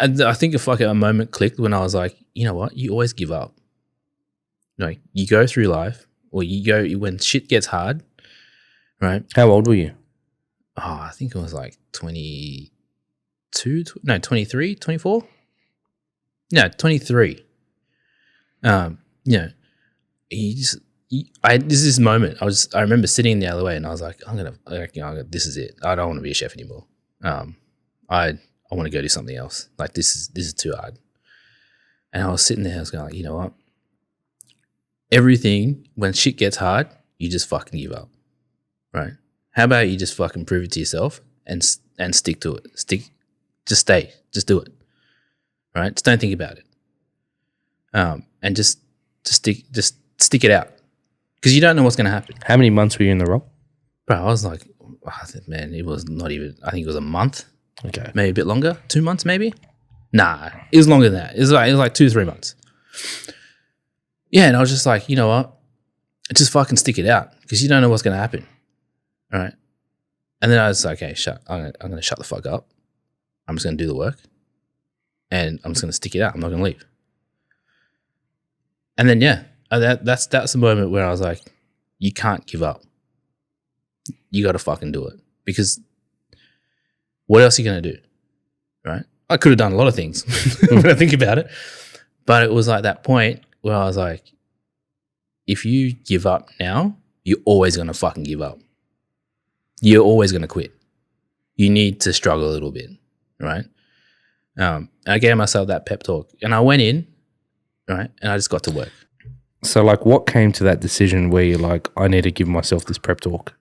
I think a moment clicked when I was like, you know what? You always give up. Like you go through life, or you go when shit gets hard, right? How old were you? Oh, I think it was like 22, no, 23, 24? No, 23. You know, there's this moment. I remember sitting the other way, and I was like, this is it. I don't want to be a chef anymore. I want to go do something else. Like this is too hard. And I was sitting there, I was going like, you know what? Everything, when shit gets hard, you just fucking give up, right? How about you just fucking prove it to yourself and stick to it. Just stay, just do it, right? Just don't think about it, and just stick it out, because you don't know what's going to happen. How many months were you in the role? Bro, I was like, man, it was not even. I think it was a month. Okay, maybe a bit longer. 2 months, maybe. Nah, it was longer than that. It was like 2-3 months. Yeah, and I was just like, you know what? Just fucking stick it out, because you don't know what's going to happen. All right. And then I was like, okay, I'm going to shut the fuck up. I'm just going to do the work, and I'm just going to stick it out. I'm not going to leave. And then, yeah, that's the moment where I was like, you can't give up. You got to fucking do it, because what else are you going to do? Right? I could have done a lot of things when I think about it, but it was like that point where I was like, if you give up now, you're always going to fucking give up. You're always going to quit. You need to struggle a little bit, right? I gave myself that pep talk, and I went in, right, and I just got to work. So, like, what came to that decision where you're like, I need to give myself this prep talk?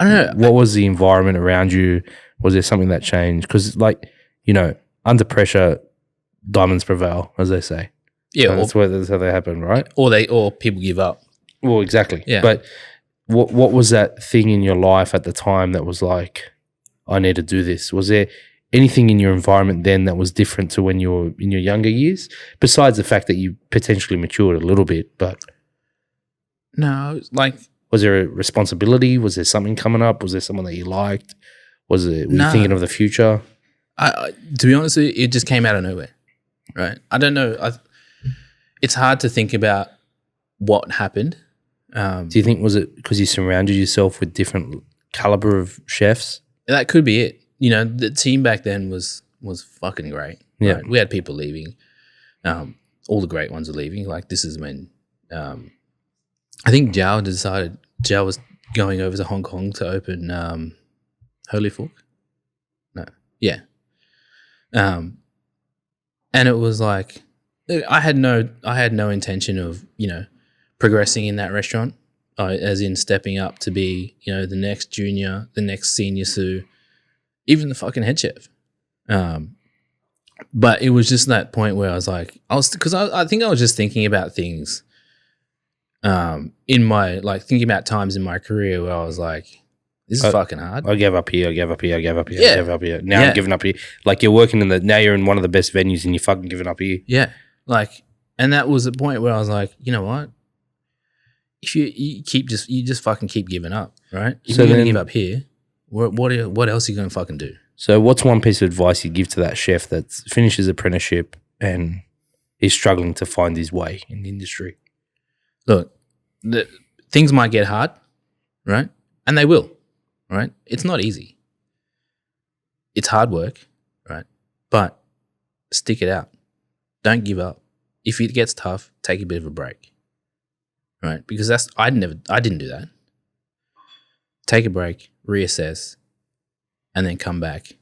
I don't know. What was the environment around you? Was there something that changed? Because, like, you know, under pressure, diamonds prevail, as they say. Yeah, that's how they happen, right? Or people give up. Well, exactly. Yeah. But what was that thing in your life at the time that was like, I need to do this? Was there anything in your environment then that was different to when you were in your younger years, besides the fact that you potentially matured a little bit? But no, like, was there a responsibility? Was there something coming up? Was there someone that you liked? Were you thinking of the future? To be honest, it just came out of nowhere, right? I don't know. It's hard to think about what happened. Do you think, was it because you surrounded yourself with different caliber of chefs? That could be it. You know, the team back then was fucking great. Yeah. Right? We had people leaving. All the great ones are leaving. Like, this is when I think Zhao was going over to Hong Kong to open Holy Fork. No. Yeah. And it was like, I had no intention of, you know, progressing in that restaurant, as in stepping up to be, you know, the next junior, the next senior sous, even the fucking head chef, But it was just that point where I was like, because I think I was just thinking about things in my, like thinking about times in my career where I was like, this is fucking hard. I gave up here, I gave up here, I gave up here, I gave up here. Now I'm giving up here. Like you're working now you're in one of the best venues and you're fucking giving up here. Yeah. Like, and that was the point where I was like, you know what? If you just fucking keep giving up, right? If you're going to give up here, what else are you going to fucking do? So what's one piece of advice you'd give to that chef that finishes apprenticeship and is struggling to find his way in the industry? Look, things might get hard, right? And they will, right? It's not easy. It's hard work, right? But stick it out. Don't give up. If it gets tough, take a bit of a break, right? Because I didn't do that. Take a break, reassess, and then come back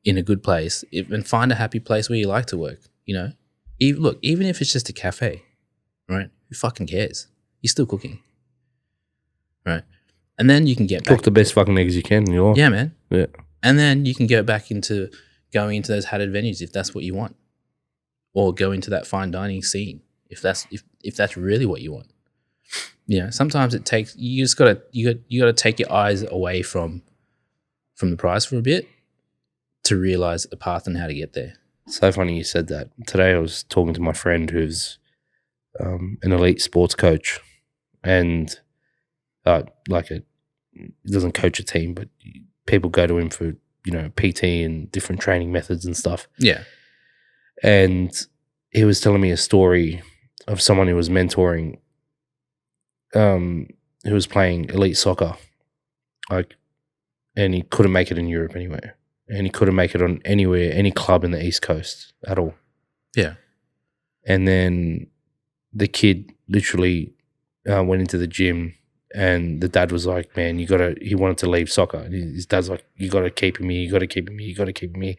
in a good place and find a happy place where you like to work, you know? Even if it's just a cafe, right? Who fucking cares? You're still cooking, right? And then you can get back. Cook the best fucking eggs you can. Yeah, man. Yeah. And then you can go back into going into those hatted venues if that's what you want, or go into that fine dining scene if that's really what you want. You know, sometimes it takes you gotta take your eyes away from the prize for a bit to realize the path and how to get there. So funny you said that. Today I was talking to my friend who's an elite sports coach, and he doesn't coach a team, but people go to him for, you know, PT and different training methods and stuff. Yeah. And he was telling me a story of someone who was mentoring, who was playing elite soccer, and he couldn't make it in Europe anywhere. And he couldn't make it on any club in the East Coast at all. Yeah. And then the kid literally went into the gym, and the dad was like, man, he wanted to leave soccer. And his dad's like, you got to keep him here, you got to keep him here, you got to keep him here.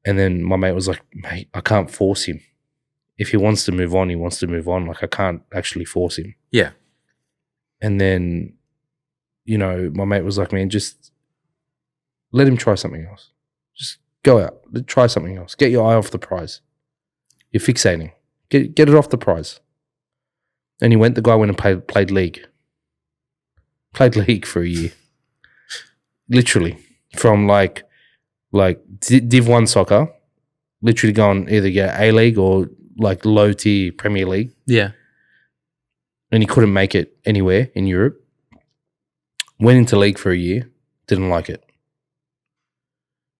And then my mate was like, mate, I can't force him. If he wants to move on, he wants to move on. Like, I can't actually force him. Yeah. And then, you know, my mate was like, man, just let him try something else. Just go out, try something else. Get your eye off the prize. You're fixating. Get it off the prize. And the guy went and played league. Played league for a year. Literally. From like Div 1 soccer, literally going either get A-League or like low tier Premier League. Yeah. And he couldn't make it anywhere in Europe. Went into league for a year, didn't like it.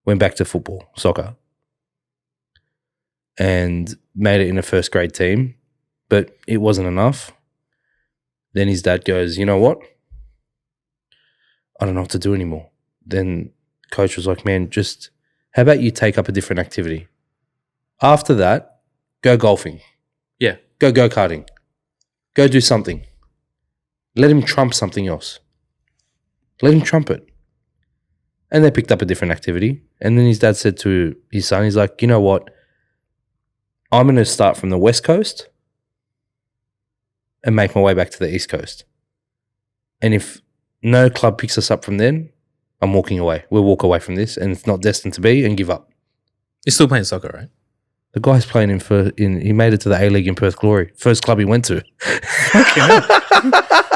Went back to football, soccer. And made it in a first grade team, but it wasn't enough. Then his dad goes, you know what? I don't know what to do anymore. Then coach was like, man, just how about you take up a different activity? After that, go golfing. Yeah. Go go-karting. Go do something. Let him trump something else. Let him trump it. And they picked up a different activity. And then his dad said to his son, he's like, you know what? I'm going to start from the West Coast and make my way back to the East Coast. And if no club picks us up from then, I'm walking away. We'll walk away from this, and it's not destined to be, and give up. You're still playing soccer, right? The guy's playing he made it to the A-League in Perth Glory. First club he went to.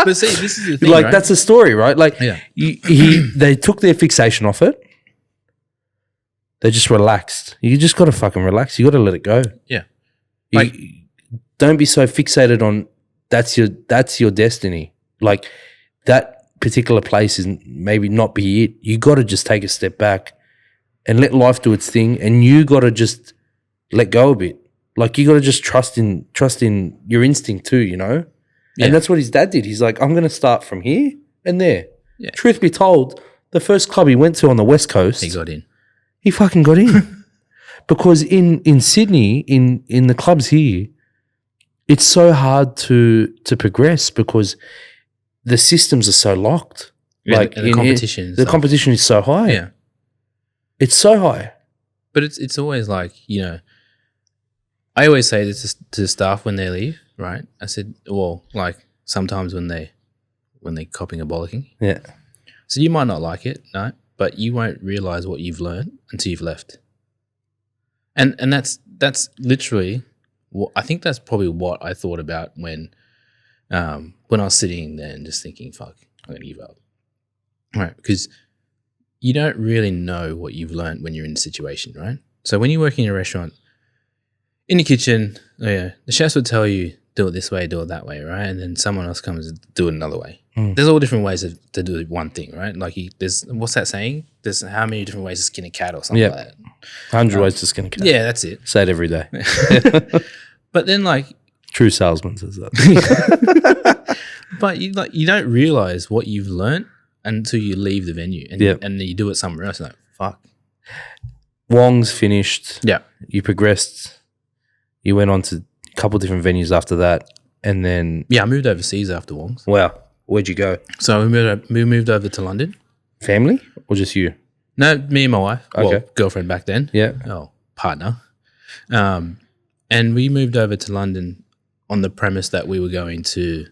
But see, this is the thing, like, right? that's a story, right? Like, yeah. They took their fixation off it. They just relaxed. You just got to fucking relax. You got to let it go. Yeah. Don't be so fixated on that's your destiny. Like, that particular place is maybe not be it. You got to just take a step back and let life do its thing, and you got to just let go a bit. Like, you got to just trust in your instinct too, you know? Yeah. And that's what his dad did. He's like, I'm going to start from here and there. Yeah. Truth be told, the first club he went to on the West Coast, he got in. He fucking got in. Because in Sydney, in the clubs here, it's so hard to progress because the systems are so locked. Yeah, like, and the competition. The competition is so high. Yeah. It's so high. But it's always like, you know, I always say this to staff when they leave, right? I said, well, like sometimes when they're copying a bollocking. Yeah. So you might not like it, no? but you won't realize what you've learned until you've left. And that's literally what I think. That's probably what I thought about when I was sitting there and just thinking, "Fuck, I'm gonna give up." Right? Because you don't really know what you've learned when you're in a situation, right? So when you work in a restaurant, in the kitchen, the chefs would tell you, do it this way, do it that way, right? And then someone else comes and do it another way. There's all different ways to do one thing, right? Like there's, what's that saying? There's how many different ways to skin a cat or something like that. 100 ways to skin a cat. Yeah, that's it. Say it every day. But then True salesman says that. but you don't realize what you've learned until you leave the venue and then you do it somewhere else. Like, fuck. Wong's finished. Yeah. You progressed. You went on to a couple different venues after that. And then... Yeah, I moved overseas after Wong's. Wow. Where'd you go? So we moved over to London. Family or just you? No, me and my wife. Okay. Well, girlfriend back then. Yeah. Oh, partner. And we moved over to London on the premise that we were going to...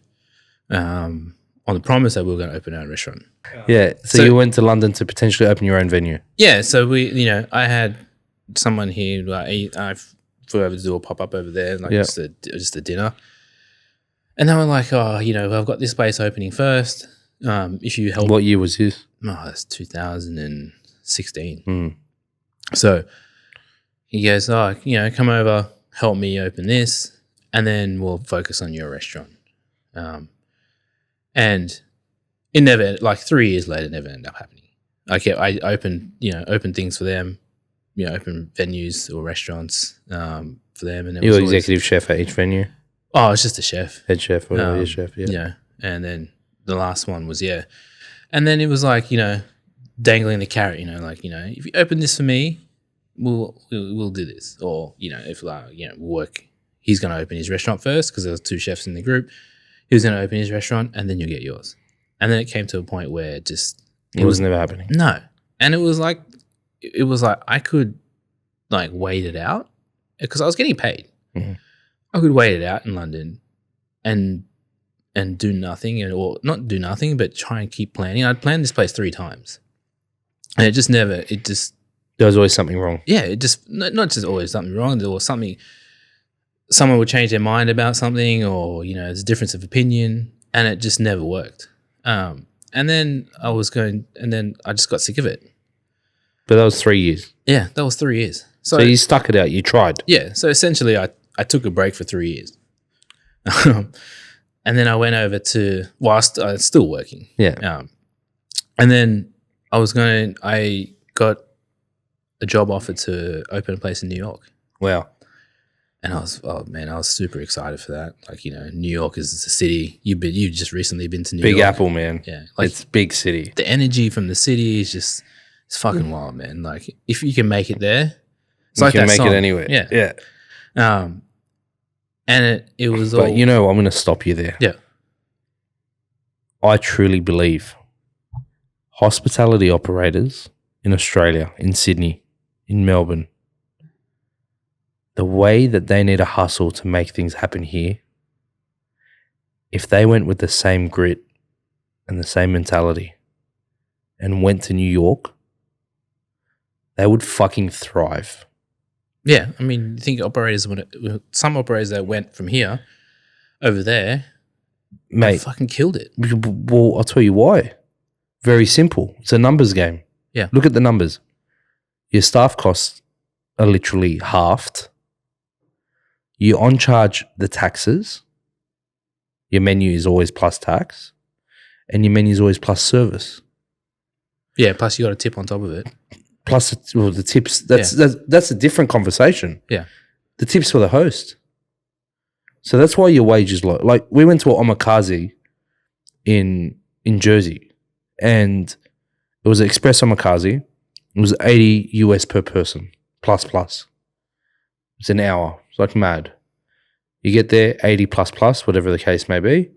on the promise that we were going to open our own restaurant. Yeah. So you went to London to potentially open your own venue. Yeah. So I had someone here. I flew over to do a pop up over there, just a dinner. And they were like, "Oh, I've got this place opening first. If you help." What year was this? Oh, that's 2016. So he goes, "Oh, come over, help me open this, and then we'll focus on your restaurant." And it never, 3 years later, never ended up happening. I opened things for them, open venues or restaurants for them. And you were executive chef at each venue? Oh, it's just a chef. Head chef, whatever, your chef, yeah. Yeah. And then the last one was, And then it was dangling the carrot, if you open this for me, we'll do this. Or, if we'll work, he's going to open his restaurant first because there was 2 chefs in the group. He was going to open his restaurant and then you'll get yours. And then it came to a point where it was never happening. No. And it was like I could wait it out because I was getting paid. Mm-hmm. I could wait it out in London and do nothing or not do nothing, but try and keep planning. I'd planned this place 3 times and there was always something wrong. Yeah. It just, not just always something wrong. There was something, someone would change their mind about something or, there's a difference of opinion and it just never worked. And then I just got sick of it. But that was 3 years. Yeah, that was 3 years. So you stuck it out. You tried. Yeah. So essentially I took a break for 3 years. And then I went over to, I was still working. Yeah. And then I got a job offer to open a place in New York. Wow. And I was super excited for that. New York is a city. You've just recently been to New York. Big Apple, man. Yeah. It's big city. The energy from the city is just, it's fucking wild, man. If you can make it there, it's you can make it anywhere. Yeah. Yeah. And it was But I'm going to stop you there. Yeah. I truly believe hospitality operators in Australia, in Sydney, in Melbourne, the way that they need a hustle to make things happen here, if they went with the same grit and the same mentality and went to New York, they would fucking thrive. Yeah. I mean, you think some operators that went from here over there, mate, they fucking killed it. Well, I'll tell you why. Very simple. It's a numbers game. Yeah. Look at the numbers. Your staff costs are literally halved. You on charge the taxes. Your menu is always plus tax. And your menu is always plus service. Yeah, plus you got a tip on top of it. Plus the tips. That's a different conversation. Yeah. The tips for the host. So that's why your wage is low. We went to an omakase in Jersey and it was an express omakase. It was $80 US per person, plus. It's an hour. It's mad. You get there, 80 plus, whatever the case may be.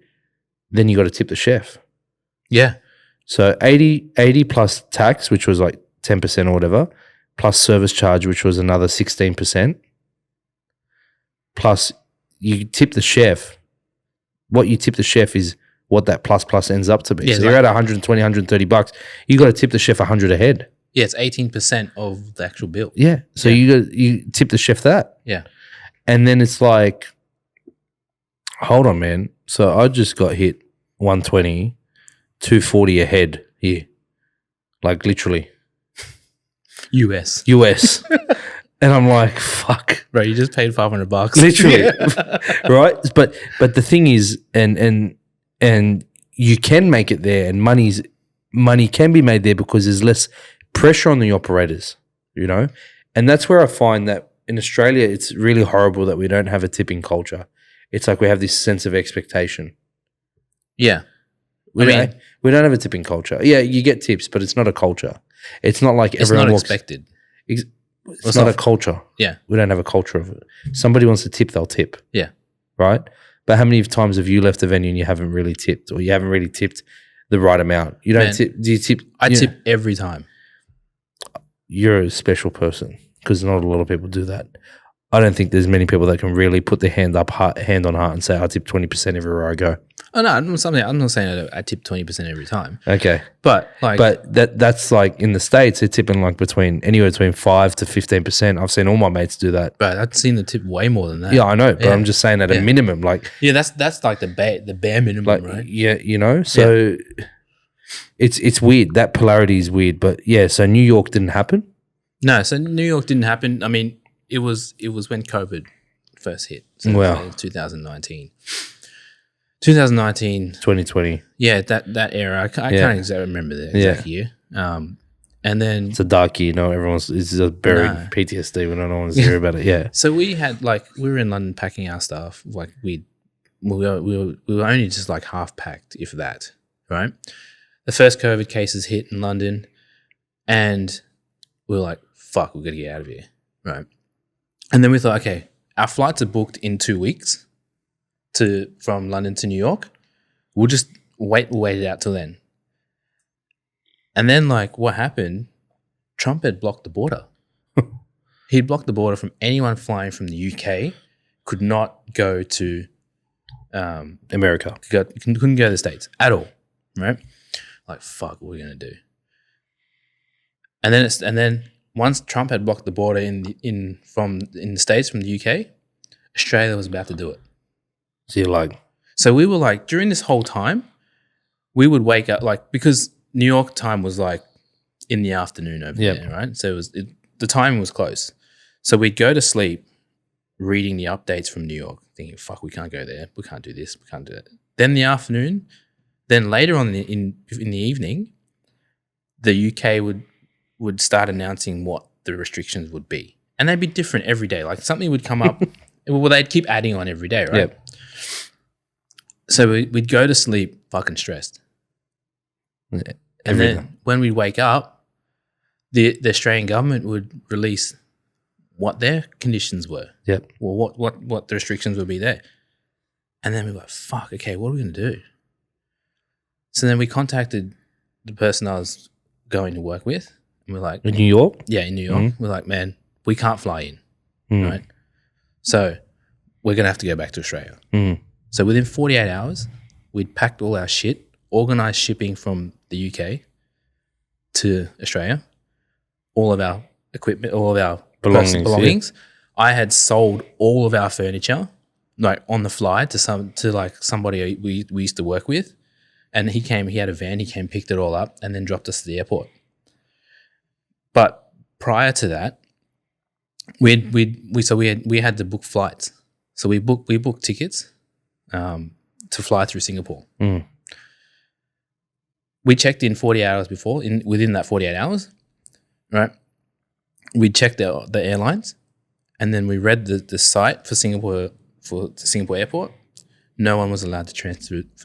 Then you got to tip the chef. Yeah. So 80 plus tax, which was 10% or whatever, plus service charge, which was another 16%. Plus you tip the chef. What you tip the chef is what that plus ends up to be. Yeah, so you're at 120, 130 bucks. You got to tip the chef 100 a head. Yeah, it's 18% of the actual bill. Yeah. So you tip the chef that. Yeah. And then it's like, hold on, man. So I just got hit 120, 240 a head here. Like literally. US. And I'm like, fuck. Right, you just paid $500. Literally. Right? But the thing is, and you can make it there, and money can be made there because there's less pressure on the operators, you know? And that's where I find that in Australia, it's really horrible that we don't have a tipping culture. It's like we have this sense of expectation. Yeah. We don't have a tipping culture. Yeah, you get tips, but it's not a culture. It's not like everyone It's not expected. It's not a culture. Yeah. We don't have a culture of it. Somebody wants to tip, they'll tip. Yeah. Right? But how many times have you left a venue and you haven't really tipped, or you haven't really tipped the right amount? You don't tip. Do you tip? I tip every time. You're a special person because not a lot of people do that. I don't think there's many people that can really put their hand on heart and say, I tip 20% everywhere I go. Oh, no, I'm not saying I tip 20% every time. Okay. But that's like in the States, they're tipping like anywhere between 5 to 15%. I've seen all my mates do that. But I've seen the tip way more than that. Yeah, I know. But I'm just saying at a minimum, like. Yeah, that's like the bare minimum, like, right? Yeah, you know? So it's weird. That polarity is weird. But yeah, so New York didn't happen? No, so New York didn't happen. I mean, it was when COVID first hit. So wow. 2019. 2020. Yeah, that era. I can't exactly remember the exact year. And then it's a dark year. No, it's just buried PTSD when no one's hear about it. Yeah. So we were in London packing our stuff. Like we were only just like half packed, if that. Right. The first COVID cases hit in London, and we were like, "Fuck, we've got to get out of here." Right. And then we thought, okay, our flights are booked in 2 weeks from London to New York. We'll just wait it out till then. And then, like, what happened? Trump had blocked the border. He'd blocked the border from anyone flying from the UK. Could not go to America. Couldn't go to the States at all. Right? Like, fuck, what are we gonna do? And then once Trump had blocked the border in the States from the UK, Australia was about to do it. So you're like, so we were like, during this whole time, we would wake up, like, because New York time was like in the afternoon over there, right? So the timing was close. So we'd go to sleep reading the updates from New York, thinking, fuck, we can't go there, we can't do this, we can't do that. Then in the afternoon, then later on in the evening, the UK would start announcing what the restrictions would be. And they'd be different every day. Like something would come up. Well, they'd keep adding on every day, right? Yep. So we'd go to sleep fucking stressed. Yeah, and then when we wake up, the Australian government would release what their conditions were. Yep. Well, what the restrictions would be there. And then we were like, fuck, okay, what are we going to do? So then we contacted the person I was going to work with. And we're like, in New York? Yeah, in New York. Mm-hmm. We're like, man, we can't fly in, right? So we're going to have to go back to Australia. Mm. So within 48 hours, we'd packed all our shit, organised shipping from the UK to Australia, all of our equipment, all of our belongings. Yeah. I had sold all of our furniture, like on the fly to somebody we used to work with, and he had a van. He came, picked it all up, and then dropped us to the airport. But prior to that, we had to book flights. So we booked tickets to fly through Singapore. Mm. We checked in 40 hours before. Within that 48 hours, right? We checked the airlines, and then we read the site for Singapore airport. No one was allowed to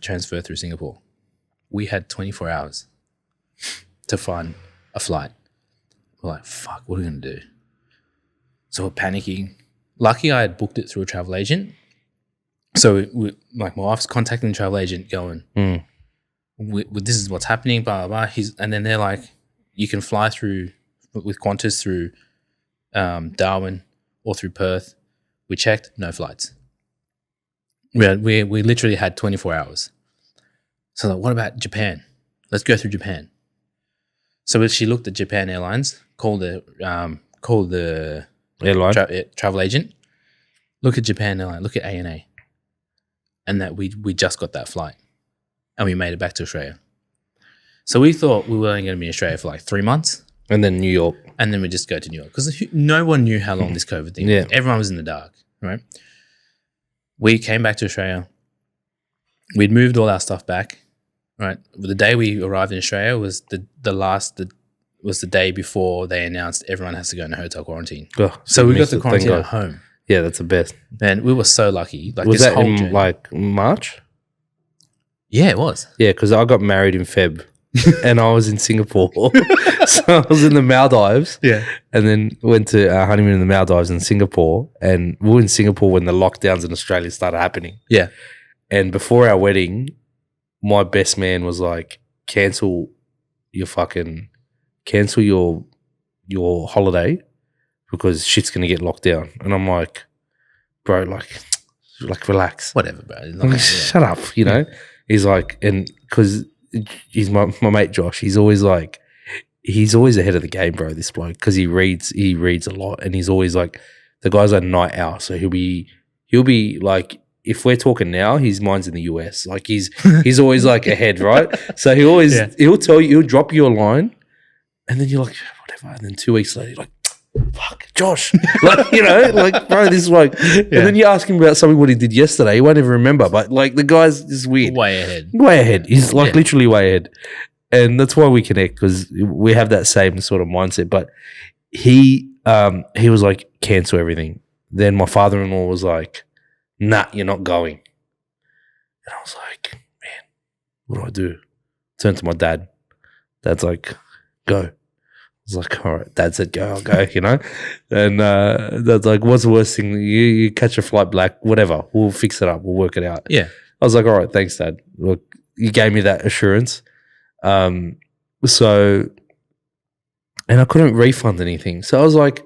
transfer through Singapore. We had 24 hours to find a flight. We're like, fuck, what are we going to do? So we're panicking. Lucky I had booked it through a travel agent. So my wife's contacting the travel agent going, this is what's happening, blah, blah, blah. And then they're like, you can fly through with Qantas through Darwin or through Perth. We checked, no flights. We literally had 24 hours. So like, what about Japan? Let's go through Japan. So she looked at Japan Airlines, called the Airline. Travel agent. Look at Japan Airlines. Look at ANA, and that we just got that flight, and we made it back to Australia. So we thought we were only going to be in Australia for like 3 months, and then New York, and then we just go to New York because no one knew how long this COVID thing was. Everyone was in the dark, right? We came back to Australia. We'd moved all our stuff back. Right, the day we arrived in Australia was the day before they announced everyone has to go in a hotel quarantine. Oh, so we got the quarantine at home. Yeah, that's the best. And we were so lucky. Like, was this that whole in journey. like March? Yeah, it was. Yeah, because I got married in Feb, and I was in Singapore, so I was in the Maldives. Yeah, and then went to our honeymoon in the Maldives in Singapore, and we were in Singapore when the lockdowns in Australia started happening. Yeah, and before our wedding, my best man was like, cancel your holiday because shit's going to get locked down. And I'm like, bro, like relax. Whatever, bro. Like, shut up, you know? He's like, and because he's my mate Josh, he's always ahead of the game, bro, this bloke, because he reads a lot, and he's always like, the guy's a night owl, so he'll be like, if we're talking now, his mind's in the US. Like he's always like ahead, right? So he'll tell you, he'll drop you a line, and then you're like, whatever. And then 2 weeks later, you're like, fuck, Josh. Like, you know, like, bro, this is like, and then you ask him about something what he did yesterday, he won't even remember. But like the guy's just weird. Way ahead. He's like literally way ahead. And that's why we connect, because we have that same sort of mindset. But he was like, cancel everything. Then my father-in-law was like, nah, you're not going. And I was like, man, what do? Turned to my dad. Dad's like, go. I was like, all right. Dad said, go, I'll go, you know? And Dad's like, what's the worst thing? You catch a flight back, whatever. We'll fix it up. We'll work it out. Yeah. I was like, all right, thanks, Dad. Look, you gave me that assurance. So, and I couldn't refund anything. So I was like,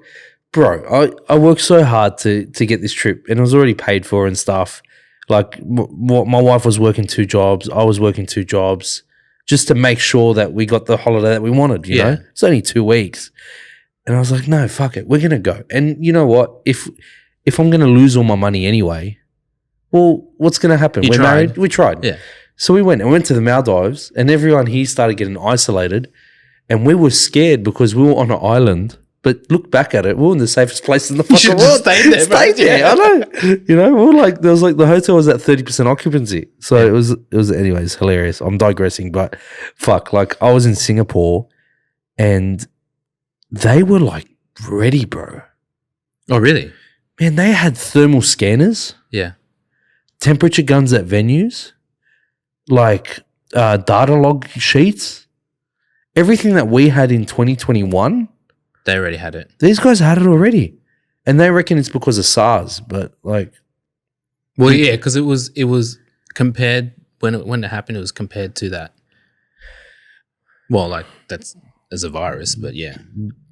bro, I worked so hard to get this trip, and it was already paid for and stuff. Like my wife was working 2 jobs. I was working 2 jobs just to make sure that we got the holiday that we wanted, you know? It's only 2 weeks. And I was like, no, fuck it. We're going to go. And you know what? If I'm going to lose all my money anyway, well, what's going to happen? We're married. We tried. Yeah. So we went to the Maldives, and everyone here started getting isolated, and we were scared because we were on an island. But look back at it, we were in the safest place in the fucking world. Stayed there, I know. You know, we were like, there was like, the hotel was at 30% occupancy. So it was anyways, hilarious. I'm digressing, but fuck, like I was in Singapore, and they were like ready, bro. Oh, really? Man, they had thermal scanners. Yeah. Temperature guns at venues, like data log sheets, everything that we had in 2021. They already had it. These guys had it already, and they reckon it's because of SARS. But like, well, yeah, because it was compared when it happened. It was compared to that. Well, like that's as a virus, but yeah,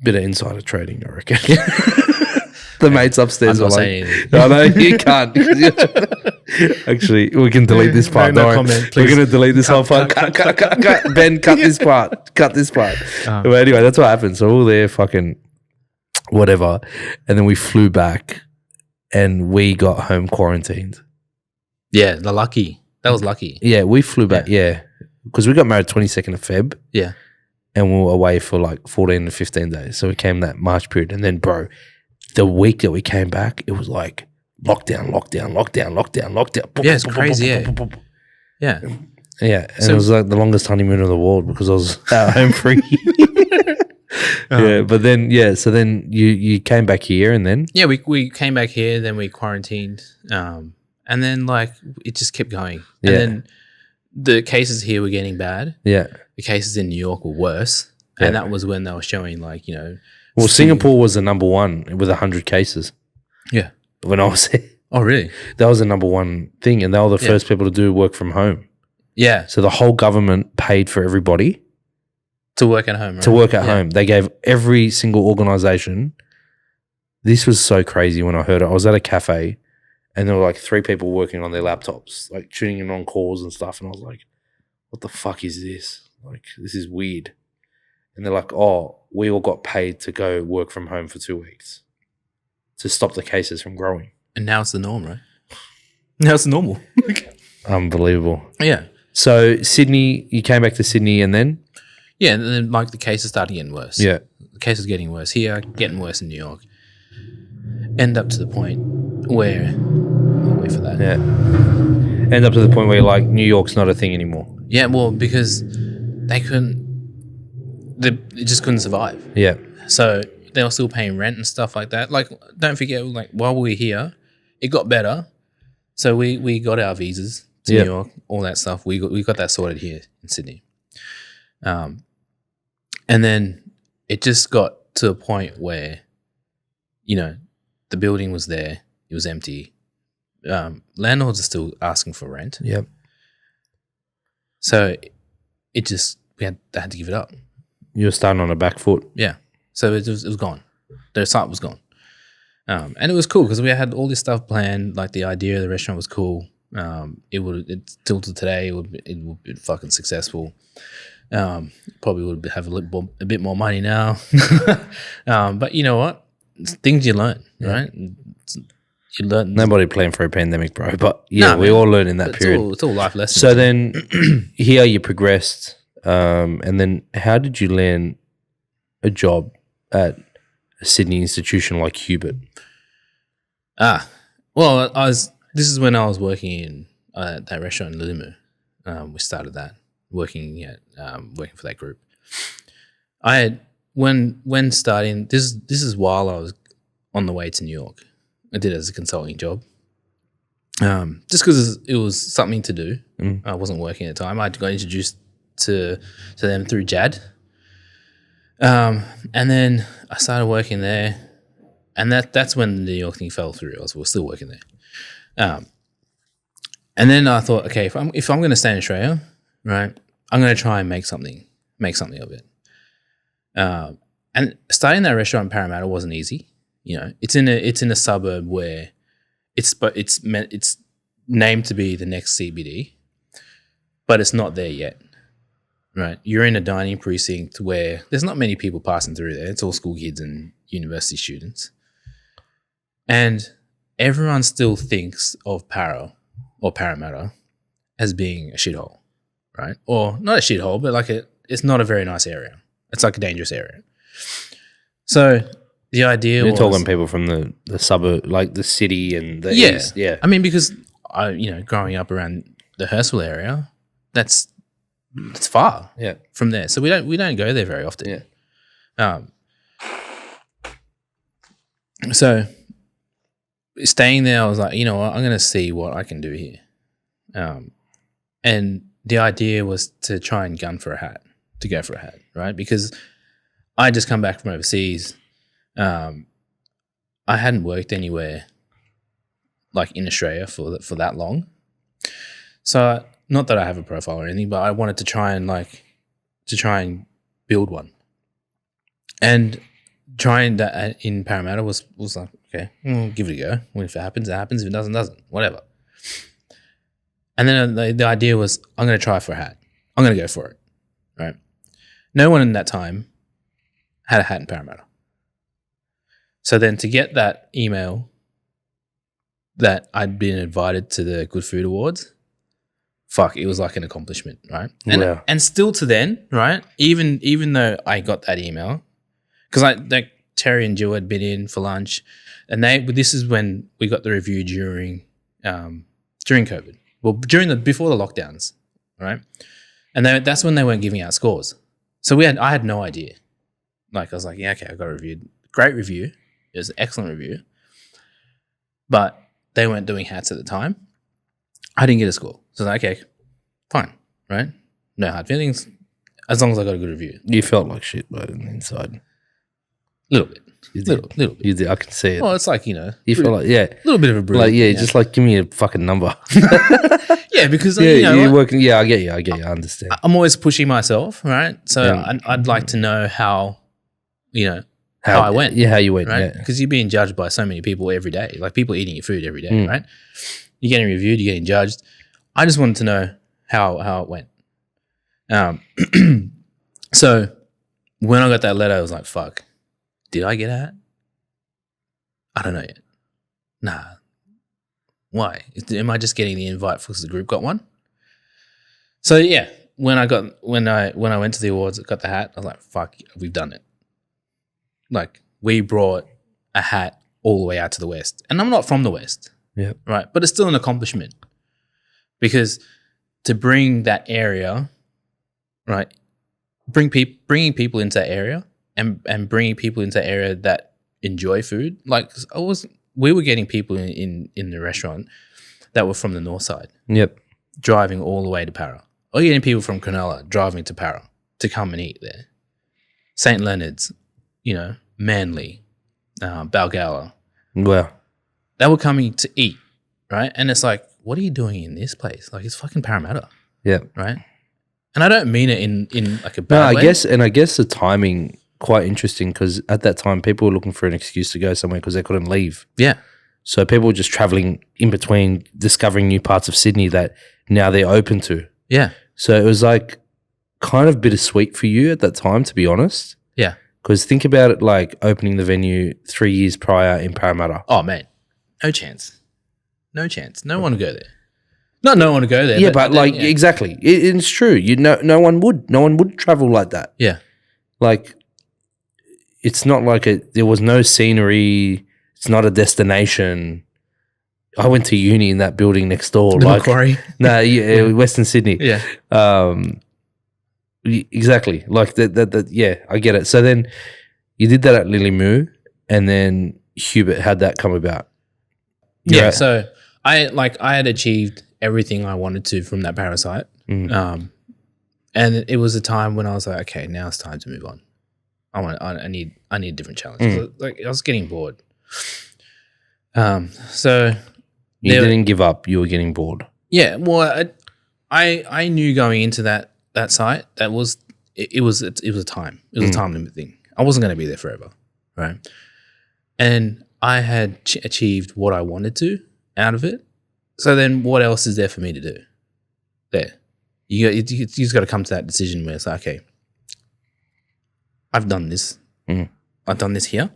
bit of insider trading, I reckon. The mates upstairs I'm are not like, saying anything. no, you can't. Actually, we can delete this part. No Don't worry. comment, We're please. going to delete this whole part. Cut. Ben, cut this part. Cut this part. But anyway, that's what happened. So we were there fucking whatever. And then we flew back, and we got home quarantined. Yeah, that was lucky. Yeah, we flew back, because we got married 22nd of Feb. Yeah. And we were away for like 14 to 15 days. So we came that March period. And then, bro, the week that we came back, it was like lockdown. Yeah, it's crazy, Yeah. Yeah, and it was like the longest honeymoon of the world because I was at home free. Yeah, but then, so then you came back here, and then? Yeah, we came back here, then we quarantined, and then like it just kept going. And then the cases here were getting bad. Yeah. The cases in New York were worse, and that was when they were showing like, you know. Well, Singapore was the number one with 100 cases. Yeah. When I was there. Oh, really? That was the number one thing, and they were the first people to do work from home. Yeah. So the whole government paid for everybody to work at home. Right? To work at home. They gave every single organization. This was so crazy when I heard it. I was at a cafe, and there were like 3 people working on their laptops, like tuning in on calls and stuff. And I was like, what the fuck is this? Like, this is weird. And they're like, oh, we all got paid to go work from home for 2 weeks to stop the cases from growing. And now it's the norm, right? Now it's normal. Unbelievable. Yeah. So Sydney, you came back to Sydney and then? Yeah, and then like the cases started getting worse. Yeah. The cases getting worse here, getting worse in New York. End up to the point where, I'll wait for that. Yeah. End up to the point where you're like, New York's not a thing anymore. Yeah, well, because they just couldn't survive. Yeah. So they were still paying rent and stuff like that. Like, don't forget, like while we were here, it got better. So we got our visas to New York, all that stuff. We got that sorted here in Sydney. And then it just got to a point where, you know, the building was there, it was empty. Landlords are still asking for rent. Yep. So it just they had to give it up. You were starting on a back foot. Yeah. So it was gone. The site was gone. And it was cool because we had all this stuff planned. Like the idea of the restaurant was cool. It's still to today. It would be fucking successful. Probably would have a bit more money now. But you know what? It's things you learn, right? You learn. Nobody planned for a pandemic, bro. But yeah, we all learned in that period. It's all life lessons. So then here you progressed. And then how did you land a job at a Sydney institution like Hubert? Well, this is when I was working in that restaurant in Lilimu. We started that, working for that group. I had when starting this is while I was on the way to New York. I did it as a consulting job. Just because it was something to do. I wasn't working at the time. I got introduced to them through Jad. And then I started working there, and that's when the New York thing fell through. We were still working there. And then I thought, okay, if I'm going to stay in Australia, right, I'm going to try and make something of it. And starting that restaurant in Parramatta wasn't easy. You know, it's in a suburb where it's named to be the next CBD, but it's not there yet. Right, you're in a dining precinct where there's not many people passing through there. It's all school kids and university students, and everyone still thinks of Parramatta as being a shithole, right? Or not a shithole, but like it's not a very nice area. It's like a dangerous area. So the idea You're talking people from the suburb, like the city and the east. Yeah, I mean, because growing up around the Hurstville area, it's far from there. So we don't go there very often. Yeah. So staying there, I was like, you know what, I'm going to see what I can do here. And the idea was to try and go for a hat, right? Because I just come back from overseas. I hadn't worked anywhere like in Australia for that long. So not that I have a profile or anything, but I wanted to try and build one. And trying that in Parramatta was like, okay, we'll give it a go. Well, if it happens, it happens. If it doesn't, whatever. And then the idea was, I'm going to try for a hat. I'm going to go for it, right? No one in that time had a hat in Parramatta. So then to get that email that I'd been invited to the Good Food Awards, it was like an accomplishment, right? And still to then, right? Even though I got that email, because Terry and Jill had been in for lunch, and this is when we got the review during COVID. Well, before the lockdowns, right? And that's when they weren't giving out scores. So I had no idea. Like I was like, yeah, okay, I got a review, great review. It was an excellent review, but they weren't doing hats at the time. I didn't get a score. So I was like, okay, fine, right? No hard feelings, as long as I got a good review. You felt like shit, but inside. A little bit. Little bit. You did. I can see it. Well, it's like, you feel like, a little bit of a bruise. Like, just like, give me a fucking number. Yeah, because, you're working. Yeah, I get you. I understand. I'm always pushing myself, right? So I'd like to know how I went. Yeah, how you went, right? Because you're being judged by so many people every day. Like people eating your food every day, right? You're getting reviewed, you're getting judged. I just wanted to know how it went. So when I got that letter, I was like, fuck, did I get a hat? I don't know yet. Nah. Why? Am I just getting the invite because the group got one? So yeah, when I went to the awards, I got the hat. I was like, fuck, we've done it. Like, we brought a hat all the way out to the West. And I'm not from the West. Yeah. Right. But it's still an accomplishment. Because to bring that area, right, bringing people into that area and bringing people into that area that enjoy food. Like, we were getting people in the restaurant that were from the north side. Yep. Driving all the way to Para. Or getting people from Cronulla driving to Para to come and eat there. St. Leonard's, Manly, Balgowlah. Wow. They were coming to eat, right? And it's like, what are you doing in this place? Like, it's fucking Parramatta. Yeah. Right? And I don't mean it in like a bad way. I guess the timing quite interesting because at that time people were looking for an excuse to go somewhere because they couldn't leave. Yeah. So people were just traveling in between, discovering new parts of Sydney that now they're open to. Yeah. So it was like kind of bittersweet for you at that time, to be honest. Yeah. Because think about it, like opening the venue 3 years prior in Parramatta. Oh, man. No chance. No chance. No one would go there. Not no one would go there. Yeah, but like, exactly. It's true. No one would travel like that. Yeah. Like, it's not like there was no scenery. It's not a destination. I went to uni in that building next door. The Macquarie? Western Sydney. Yeah. Exactly. Like that. Yeah, I get it. So then you did that at Lily Moo, and then Hubert had that come about. Yeah. So I had achieved everything I wanted to from that parasite. And it was a time when I was like, okay, now it's time to move on. I need a different challenge. Like, I was getting bored. So you didn't give up. You were getting bored. Yeah. Well, I knew going into that site that it was a time. It was a time limit thing. I wasn't going to be there forever, right? And I had achieved what I wanted to out of it. So then, what else is there for me to do? There, you just got to come to that decision where it's like, okay, I've done this. I've done this here.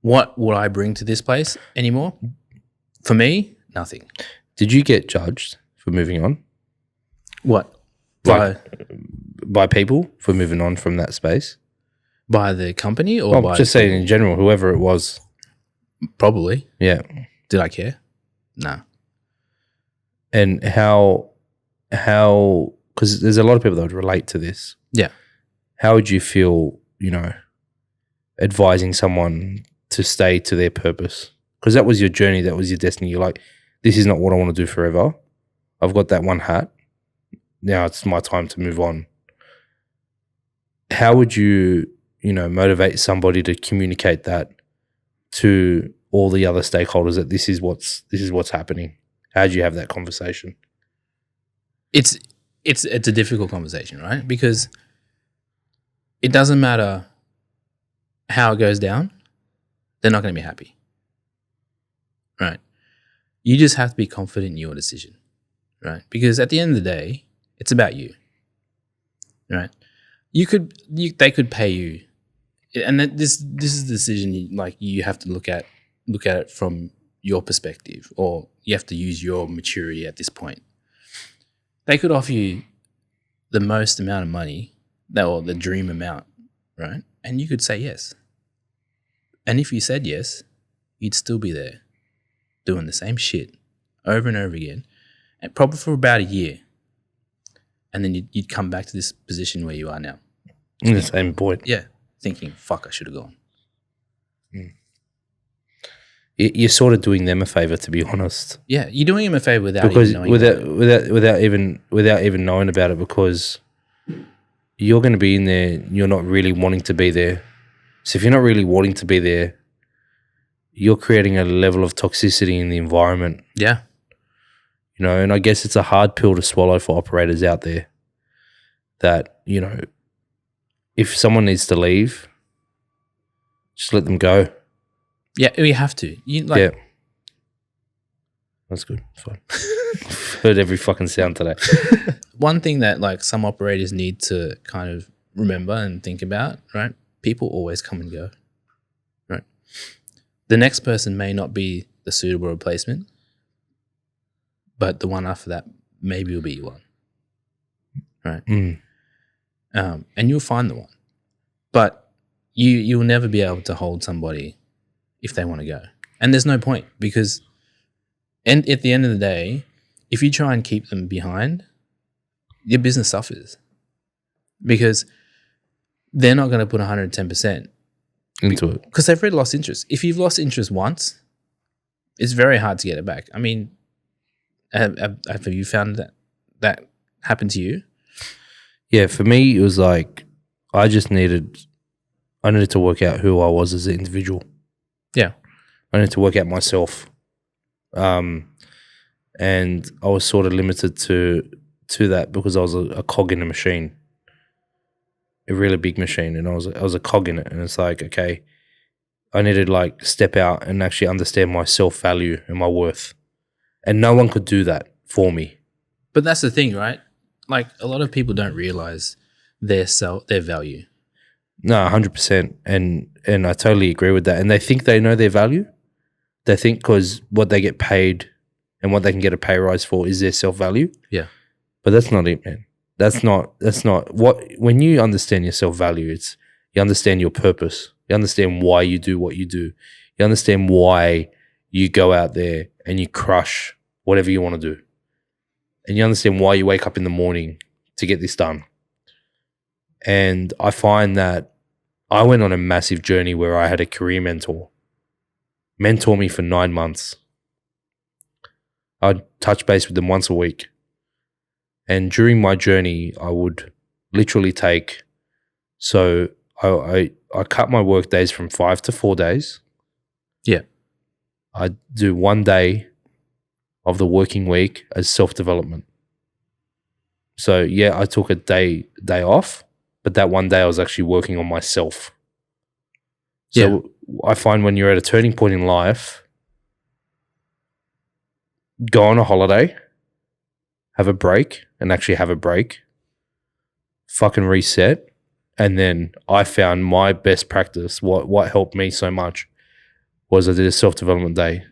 What would I bring to this place anymore? For me, nothing. Did you get judged for moving on? What? By people for moving on from that space? By the company or by just saying in general, whoever it was. Probably. Yeah. Did I care? No. And how, because there's a lot of people that would relate to this. Yeah. How would you feel, advising someone to stay to their purpose? Because that was your journey, that was your destiny. You're like, this is not what I want to do forever. I've got that one hat. Now it's my time to move on. How would you, motivate somebody to communicate that to all the other stakeholders that this is what's happening? How did you have that conversation? It's a difficult conversation, right? Because it doesn't matter how it goes down, they're not going to be happy. Right? You just have to be confident in your decision, right? Because at the end of the day, it's about you. Right? They could pay you, and this is the decision you have to look at it from your perspective, or you have to use your maturity at this point. They could offer you the most amount of money, or the dream amount, right? And you could say yes. And if you said yes, you'd still be there doing the same shit over and over again, and probably for about a year. And then you'd come back to this position where you are now. In the same point. Yeah. Thinking, fuck, I should have gone. You're sort of doing them a favor, to be honest. Yeah, you're doing them a favor without even knowing without even knowing about it, because you're going to be in there. You're not really wanting to be there. So if you're not really wanting to be there, you're creating a level of toxicity in the environment. Yeah. And I guess it's a hard pill to swallow for operators out there that, if someone needs to leave, just let them go. Yeah, we have to. Yeah. That's good. It's fine. Heard every fucking sound today. One thing that like some operators need to kind of remember and think about, right? People always come and go, right? The next person may not be the suitable replacement, but the one after that maybe will be your one, right? And you'll find the one, but you'll never be able to hold somebody if they want to go, and there's no point because, and at the end of the day, if you try and keep them behind, your business suffers because they're not going to put 110% into it because they've already lost interest. If you've lost interest once, it's very hard to get it back. I mean, have you found that happened to you? Yeah, for me, it was like I needed to work out who I was as an individual. Yeah. I needed to work out myself. And I was sort of limited to that because I was a cog in a machine, a really big machine, and I was a cog in it. And it's like, okay, I needed to like step out and actually understand my self-value and my worth. And no one could do that for me. But that's the thing, right? Like a lot of people don't realize their value. No, 100%. And I totally agree with that. And they think they know their value. They think because what they get paid and what they can get a pay rise for is their self-value. Yeah. But that's not it, man. That's not what, when you understand your self-value, it's you understand your purpose. You understand why you do what you do. You understand why you go out there and you crush whatever you want to do. And you understand why you wake up in the morning to get this done. And I find that I went on a massive journey where I had a career mentor me for 9 months. I'd touch base with them once a week. And during my journey, I would literally take, so I cut my work days from 5 to 4 days. Yeah. I'd do 1 day of the working week as self-development. So yeah, I took a day off, but that 1 day I was actually working on myself. So I find when you're at a turning point in life, go on a holiday, have a break, fucking reset. And then I found my best practice. What helped me so much was I did a self-development day.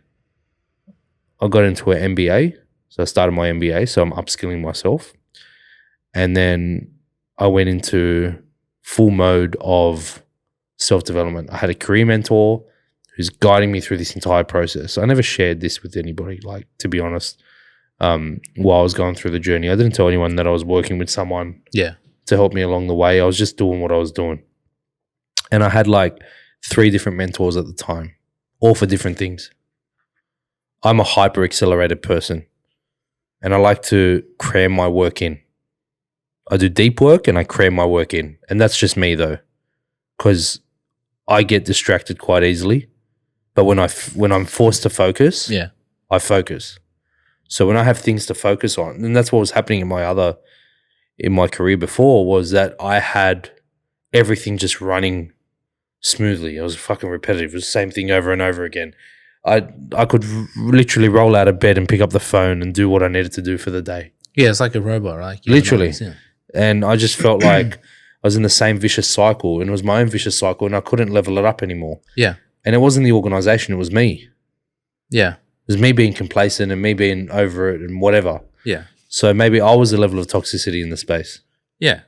I got into an MBA. So I started my MBA. So I'm upskilling myself. And then I went into full mode of self-development. I had a career mentor who's guiding me through this entire process. I never shared this with anybody, like, to be honest, while I was going through the journey. I didn't tell anyone that I was working with someone to help me along the way. I was just doing what I was doing. And I had like 3 different mentors at the time, all for different things. I'm a hyper accelerated person and I like to cram my work in. I do deep work and I cram my work in. And that's just me though, because I get distracted quite easily. But when I'm forced to focus, I focus. So when I have things to focus on, and that's what was happening in my career before, was that I had everything just running smoothly. It was fucking repetitive. It was the same thing over and over again. I could literally roll out of bed and pick up the phone and do what I needed to do for the day. Yeah, it's like a robot, right? Literally. And I just felt like I was in the same vicious cycle, and it was my own vicious cycle, and I couldn't level it up anymore. Yeah. And it wasn't the organization, it was me. Yeah. It was me being complacent and me being over it and whatever. Yeah. So maybe I was the level of toxicity in the space. Yeah.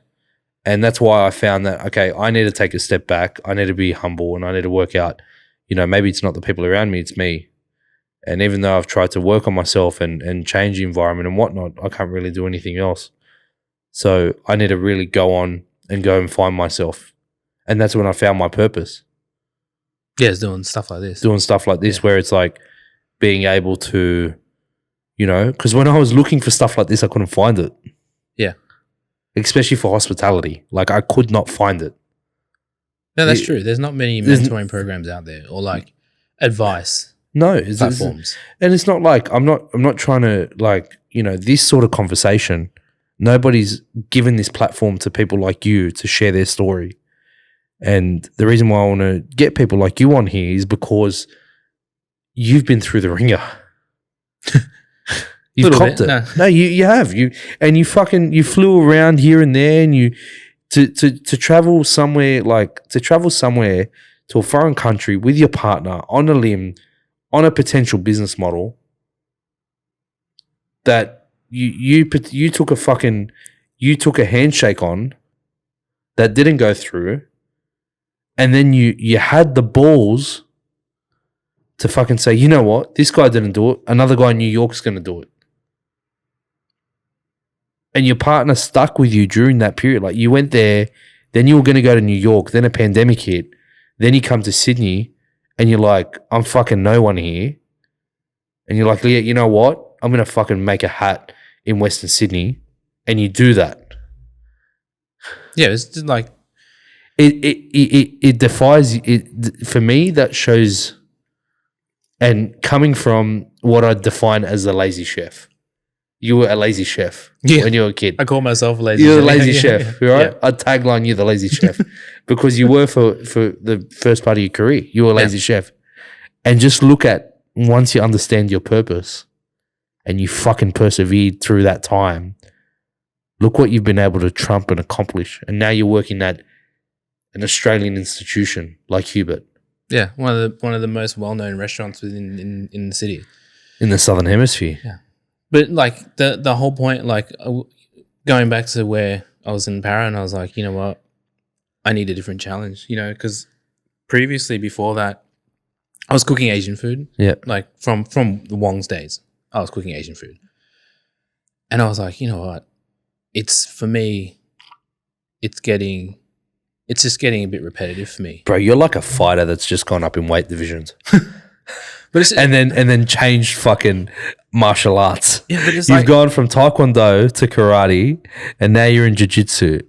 And that's why I found that, okay, I need to take a step back. I need to be humble and I need to work out, maybe it's not the people around me, it's me. And even though I've tried to work on myself and change the environment and whatnot, I can't really do anything else. So I need to really go on and go and find myself. And that's when I found my purpose. Yeah, it's doing stuff like this. Where it's like being able to, because when I was looking for stuff like this, I couldn't find it. Yeah. Especially for hospitality. Like I could not find it. No, that's true. There's not many mentoring programs out there or like advice. No, platforms. And it's not like I'm not trying to this sort of conversation. Nobody's given this platform to people like you to share their story. And the reason why I want to get people like you on here is because you've been through the ringer. You've Little copped bit, it. no. No, you have. You flew around here and there, and you to travel somewhere to a foreign country with your partner on a limb, on a potential business model that you took a handshake on that didn't go through, and then you had the balls to fucking say, you know what, this guy didn't do it, another guy in New York's going to do it. And your partner stuck with you during that period. Like, you went there, then you were going to go to New York, then a pandemic hit, then you come to Sydney, and you're like, I'm fucking no one here. And you're like, yeah, you know what? I'm going to fucking make a hat in Western Sydney. And you do that. Yeah, it's just like it defies it. For me, that shows, and coming from what I define as a lazy chef. You were a lazy chef when you were a kid. I call myself a lazy You're chef. the lazy chef, right? Yeah. I'd tagline you the lazy chef because you were for the first part of your career. You were a lazy chef. And just look at, once you understand your purpose and you fucking persevered through that time, look what you've been able to trump and accomplish. And now you're working at an Australian institution like Hubert. Yeah, one of the most well-known restaurants in the city. In the Southern Hemisphere. Yeah. But like the whole point, like going back to where I was in Para, and I was like, you know what, I need a different challenge, because previously, before that, I was cooking Asian food. Yeah. Like from the Wong's days, I was cooking Asian food. And I was like, you know what, for me, it's just getting a bit repetitive for me. Bro, you're like a fighter that's just gone up in weight divisions. But and then changed fucking martial arts. Yeah, but you've gone from taekwondo to karate, and now you're in jiu-jitsu.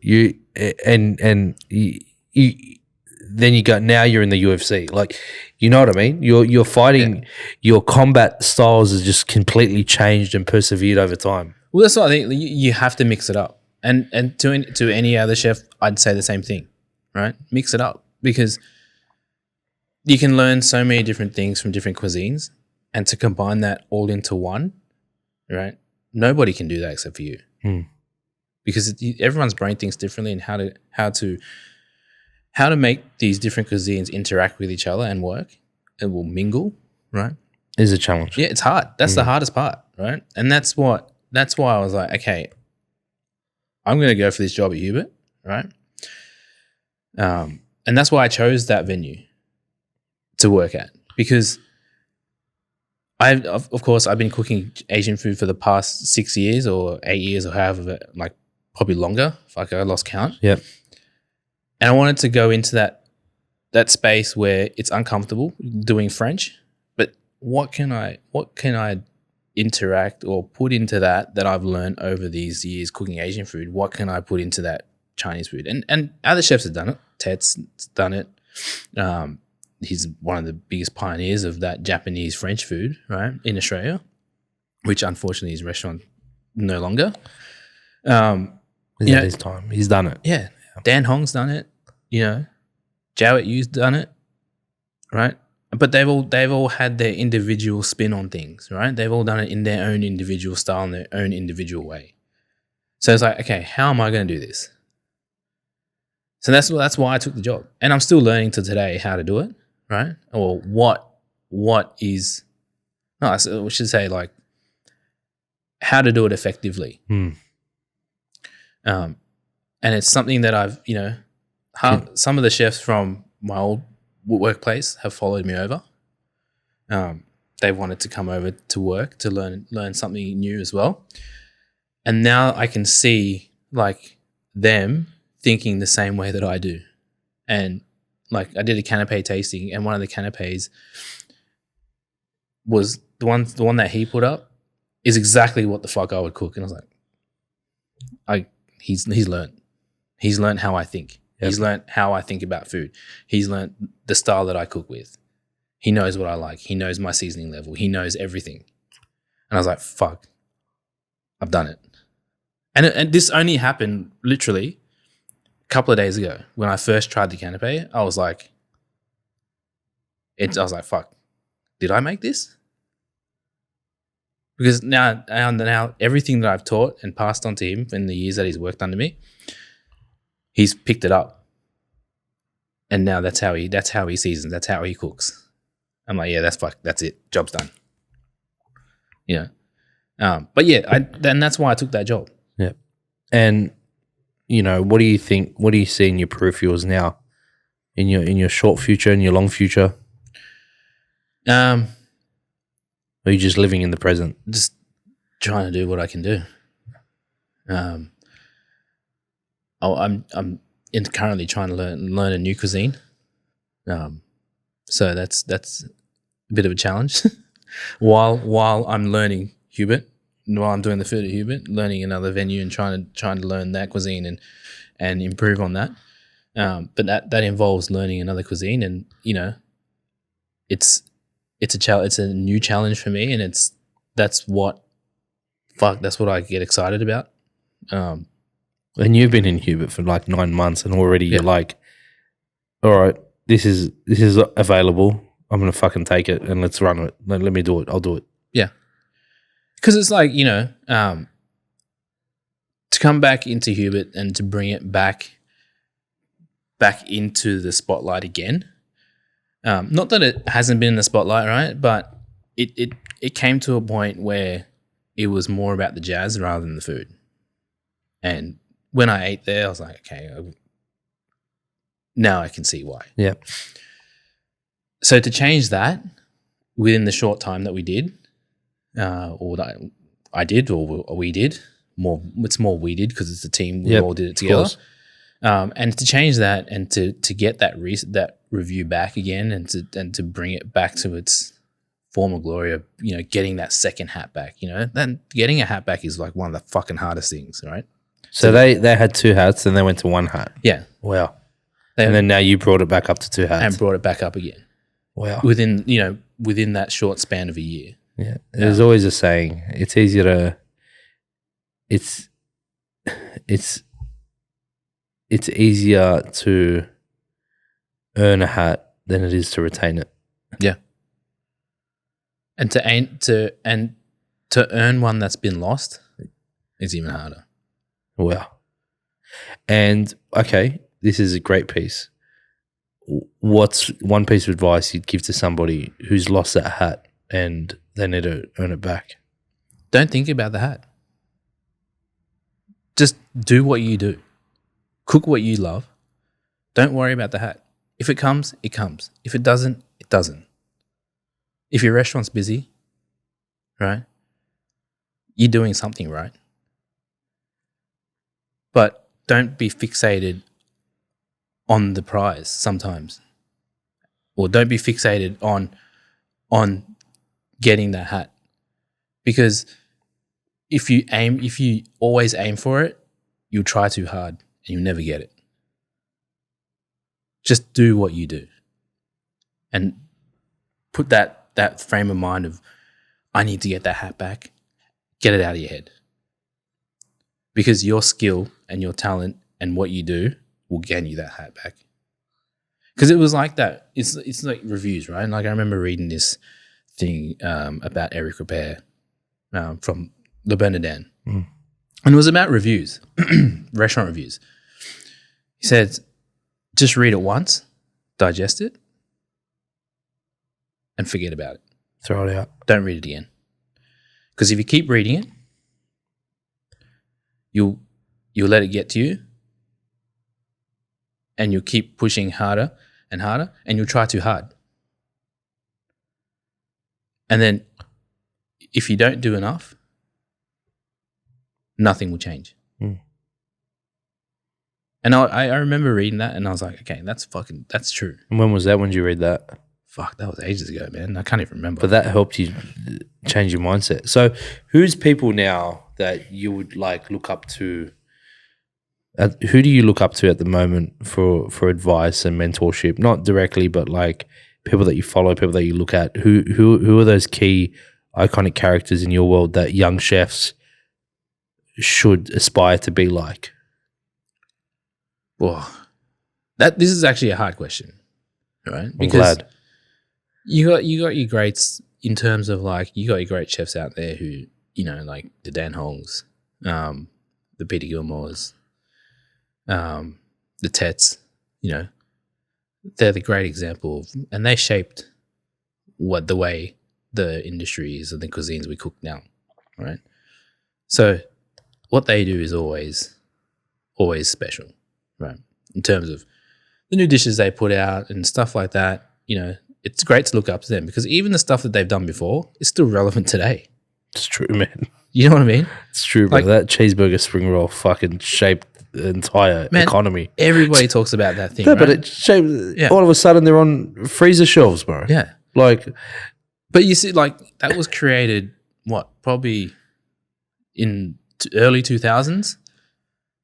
Then you go, now you're in the UFC. Like, you know what I mean? You're fighting. Your combat styles has just completely changed and persevered over time. Well, that's what I think. You have to mix it up, and to any other chef, I'd say the same thing, right? Mix it up, because you can learn so many different things from different cuisines, and to combine that all into one, right? Nobody can do that except for you, because everyone's brain thinks differently, and how to make these different cuisines interact with each other and work and will mingle, right? Is a challenge. Yeah, it's hard. That's the hardest part, right? And that's why I was like, okay, I'm going to go for this job at Hubert, right? And that's why I chose that venue to work at, because of course I've been cooking Asian food for the past 6 years or 8 years or however, like probably longer. Fuck, I lost count. Yep. And I wanted to go into that space where it's uncomfortable doing French, but what can I interact or put into that I've learned over these years cooking Asian food? What can I put into that Chinese food? And other chefs have done it. Ted's done it. He's one of the biggest pioneers of that Japanese French food, right, in Australia, which unfortunately his restaurant no longer. His time. He's done it. Yeah. Dan Hong's done it. Jowett Yu's done it, right? But they've all had their individual spin on things, right? They've all done it in their own individual style, in their own individual way. So it's like, okay, how am I going to do this? So that's why I took the job, and I'm still learning to today how to do it, right? Or what is, no, we should say like how to do it effectively. And it's something that I've, some of the chefs from my old workplace have followed me over. They wanted to come over to work to learn something new as well. And now I can see like them thinking the same way that I do. And like I did a canapé tasting, and one of the canapés was the one that he put up is exactly what the fuck I would cook. And I was like, he's learned. He's learned how I think. Yep. He's learned how I think about food. He's learned the style that I cook with. He knows what I like. He knows my seasoning level. He knows everything. And I was like, fuck, I've done it. And this only happened literally a couple of days ago when I first tried the canapé. I was like, fuck, did I make this? Because now everything that I've taught and passed on to him in the years that he's worked under me, he's picked it up. And now that's how he seasons, that's how he cooks. I'm like, yeah, that's it. Job's done. You know. But yeah, that's why I took that job. Yeah. And you know, what do you think? What do you see in your peripherals now, in your short future and your long future? Or are you just living in the present? Just trying to do what I can do. I'm currently trying to learn a new cuisine. So that's a bit of a challenge. while I'm learning Hubert, while I'm doing the food at Hubert, learning another venue and trying to learn that cuisine and improve on that. But that involves learning another cuisine, and you know, it's a new challenge for me, and that's what I get excited about. And you've been in Hubert for like 9 months, and already you're like, all right, this is available. I'm gonna fucking take it and let's run it. Let me do it. I'll do it. Yeah, because it's like, you know, to come back into Hubert and to bring it back into the spotlight again. Not that it hasn't been in the spotlight, right? But it came to a point where it was more about the jazz rather than the food. And when I ate there, I was like, okay, now I can see why. Yeah. So to change that within the short time that we did, or that I did, or we did, it's more we did because it's a team. We all did it together. And to change that and to get that review back again and to bring it back to its former glory of, you know, getting that second hat back, you know, then getting a hat back is like one of the fucking hardest things, right? So they had 2 hats and they went to 1 hat. Yeah. Wow. And then now you brought it back up to 2 hats. And brought it back up again. Wow. Within that short span of a year. Yeah. There's always a saying, it's easier to it's easier to earn a hat than it is to retain it. Yeah. And to earn one that's been lost is even harder. Wow. And okay, this is a great piece. What's one piece of advice you'd give to somebody who's lost that hat and they need to earn it back? Don't think about the hat. Just do what you do. Cook what you love. Don't worry about the hat. If it comes, it comes. If it doesn't, it doesn't. If your restaurant's busy, right, you're doing something right. But don't be fixated on the prize sometimes. Or don't be fixated on getting that hat. Because if you always aim for it, you'll try too hard and you'll never get it. Just do what you do. And put that frame of mind of, I need to get that hat back. Get it out of your head. Because your skill and your talent and what you do will gain you that hat back. Because it was like that. It's like reviews, right? Like I remember reading this thing about Eric Repair from Le Bernardin. And it was about reviews, restaurant reviews. He said, just read it once, digest it, and forget about it. Throw it out. Don't read it again. Because if you keep reading it, you'll let it get to you, and you'll keep pushing harder and harder, and you'll try too hard. And then if you don't do enough, nothing will change. And I remember reading that and I was like, okay, that's true. And when was that? When did you read that? Fuck, that was ages ago, man. I can't even remember. But that helped you change your mindset. So who's people now that you would like look up to? Who do you look up to at the moment for advice and mentorship? Not directly, but like people that you follow, people that you look at. Who are those key iconic characters in your world that young chefs should aspire to be like? Well, this is actually a hard question, right? I'm glad. You got your greats in terms of like, you got your great chefs out there who, you know, like the Dan Hongs, the Peter Gilmores, the Tets, you know, they're the great example of, and they shaped the way the industry is and the cuisines we cook now, right? So what they do is always special, right? In terms of the new dishes they put out and stuff like that, you know, it's great to look up to them because even the stuff that they've done before is still relevant today. It's true, man. You know what I mean? It's true, bro. Like, that cheeseburger spring roll fucking shaped the entire economy. Everybody talks about that thing, No, right? but it shaped. All of a sudden, they're on freezer shelves, bro. Yeah. Like, but you see, like, that was created, probably in early 2000s,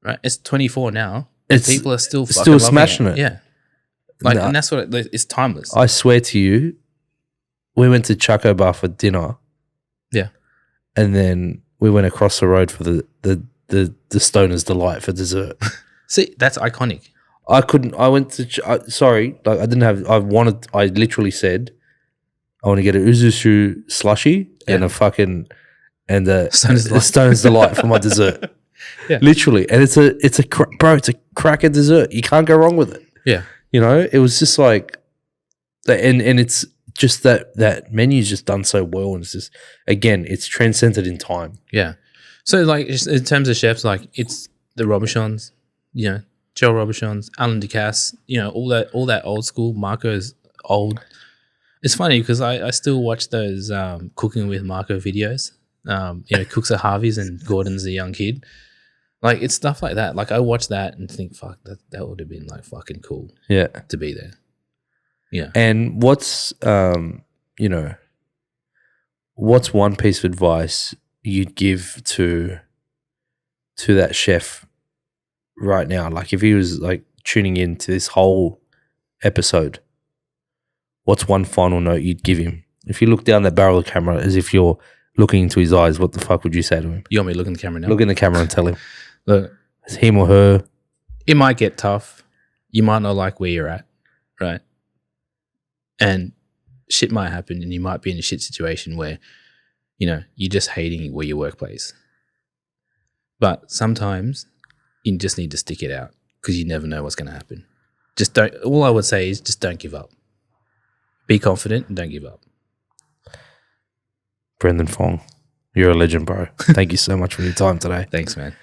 right? It's 24 now. And people are still smashing it. Yeah. Like, and that's what it's timeless. I swear to you, we went to Choco Bar for dinner. Yeah. And then we went across the road for the Stoner's Delight for dessert. See, that's iconic. I went to, sorry, like I literally said, I want to get a Uzusu slushy and a fucking, and a Stoner's Delight for my dessert. Yeah. Literally. And it's a cracker dessert. You can't go wrong with it. Yeah. You know, it was just like, and it's just that menu's just done so well. And it's just, again, it's transcended in time. Yeah. So, like, in terms of chefs, like, it's the Robichons, you know, Joel Robichons, Alan Ducasse, you know, all that old school. Marco's old. It's funny because I still watch those cooking with Marco videos. You know, cooks at Harvey's and Gordon's a young kid. Like, it's stuff like that. Like, I watch that and think, fuck, that would have been like fucking cool. Yeah. To be there. Yeah. And what's you know, what's one piece of advice you'd give to that chef right now? Like, if he was like tuning in to this whole episode, what's one final note you'd give him? If you look down that barrel of the camera as if you're looking into his eyes, what the fuck would you say to him? You want me to look in the camera now? Look in the camera and tell him. Look, it's him or her. It might get tough. You might not like where you're at, right? And shit might happen and you might be in a shit situation where, you know, you're just hating your workplace. But sometimes you just need to stick it out because you never know what's going to happen. All I would say is just don't give up. Be confident and don't give up. Brendan Fong, you're a legend, bro. Thank you so much for your time today. Thanks, man.